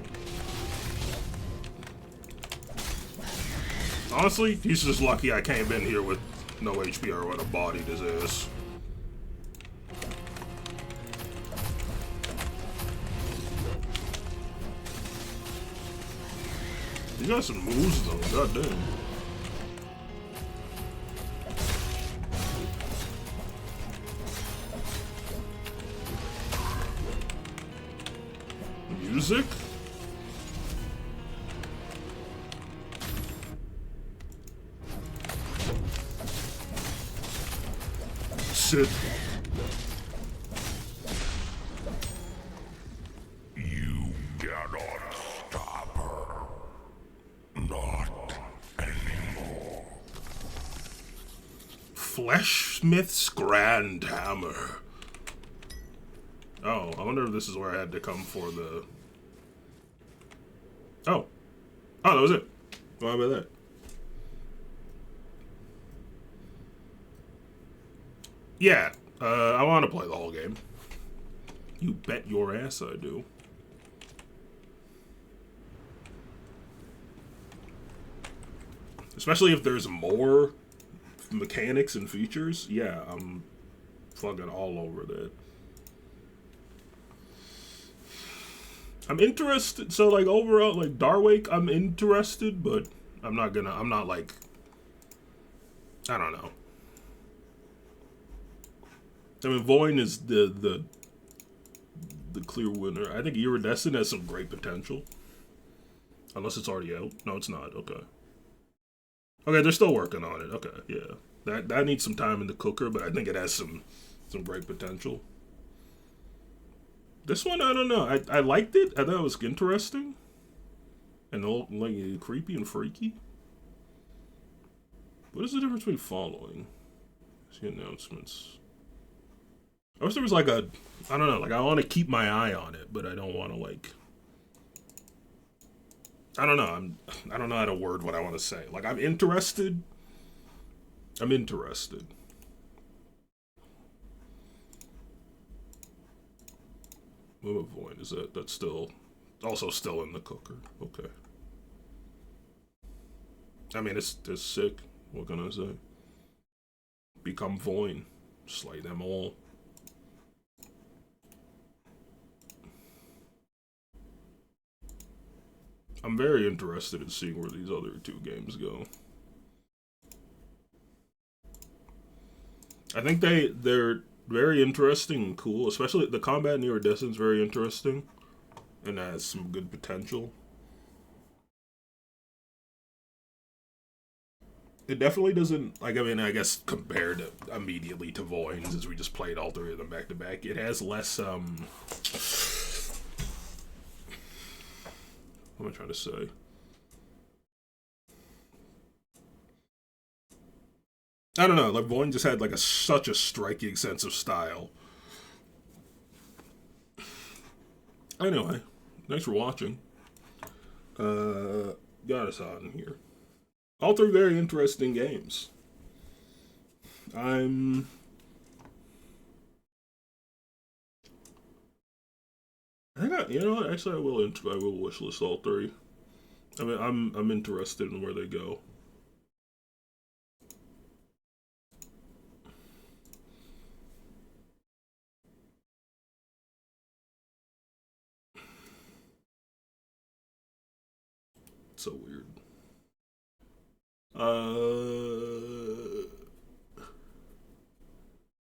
Honestly, he's just lucky I came in here with no HP or would have bodied his ass. You got some moves though, goddamn. Music? Sit. You cannot stop her. Not anymore. Fleshsmith's Grand Hammer. Oh, I wonder if this is where I had to come for the... Oh. Oh, that was it. Why about that? Yeah, I want to play the whole game. You bet your ass I do. Especially if there's more mechanics and features. Yeah, I'm fucking all over that. I'm interested, so like overall, like Darwake, I'm interested, but I'm not like, I don't know. I mean, VOIN is the clear winner. I think Iridescent has some great potential. Unless it's already out. No, it's not. Okay. Okay, they're still working on it. Okay, yeah. That needs some time in the cooker, but I think it has some great potential. This one, I don't know. I liked it. I thought it was interesting. And all, like, creepy and freaky. What is the difference between following? See announcements. I wish there was like a, I don't know, like I want to keep my eye on it, but I don't want to like, I don't know. I don't know how to word what I want to say. Like I'm interested. I'm interested. What about VOIN? Is that's still, also still in the cooker? Okay. I mean, it's sick. What can I say? Become VOIN. Slay them all. I'm very interested in seeing where these other two games go. I think they're very interesting and cool. Especially the combat in Iridescent is very interesting and has some good potential. It definitely doesn't, like, I mean, I guess compared immediately to VOIN, since we just played all three of them back to back, it has less, what am I trying to say? I don't know, like, VOIN just had, like, such a striking sense of style. Anyway, thanks for watching. Got us on here. All three very interesting games. I think you know what? Actually, I will wishlist all three. I mean, I'm interested in where they go. It's so weird.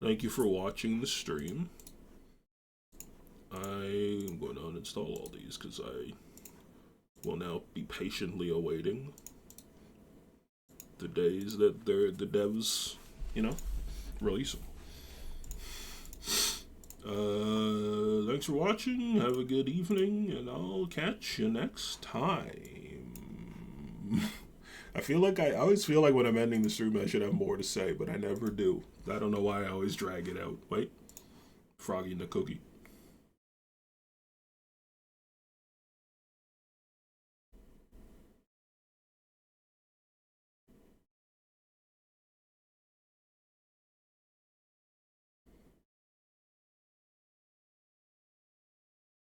Thank you for watching the stream. I'm going to uninstall all these because I will now be patiently awaiting the days that the devs, you know, release them. Thanks for watching. Have a good evening, and I'll catch you next time. I always feel like when I'm ending the stream, I should have more to say, but I never do. I don't know why I always drag it out. Wait, Froggy and the Cookie.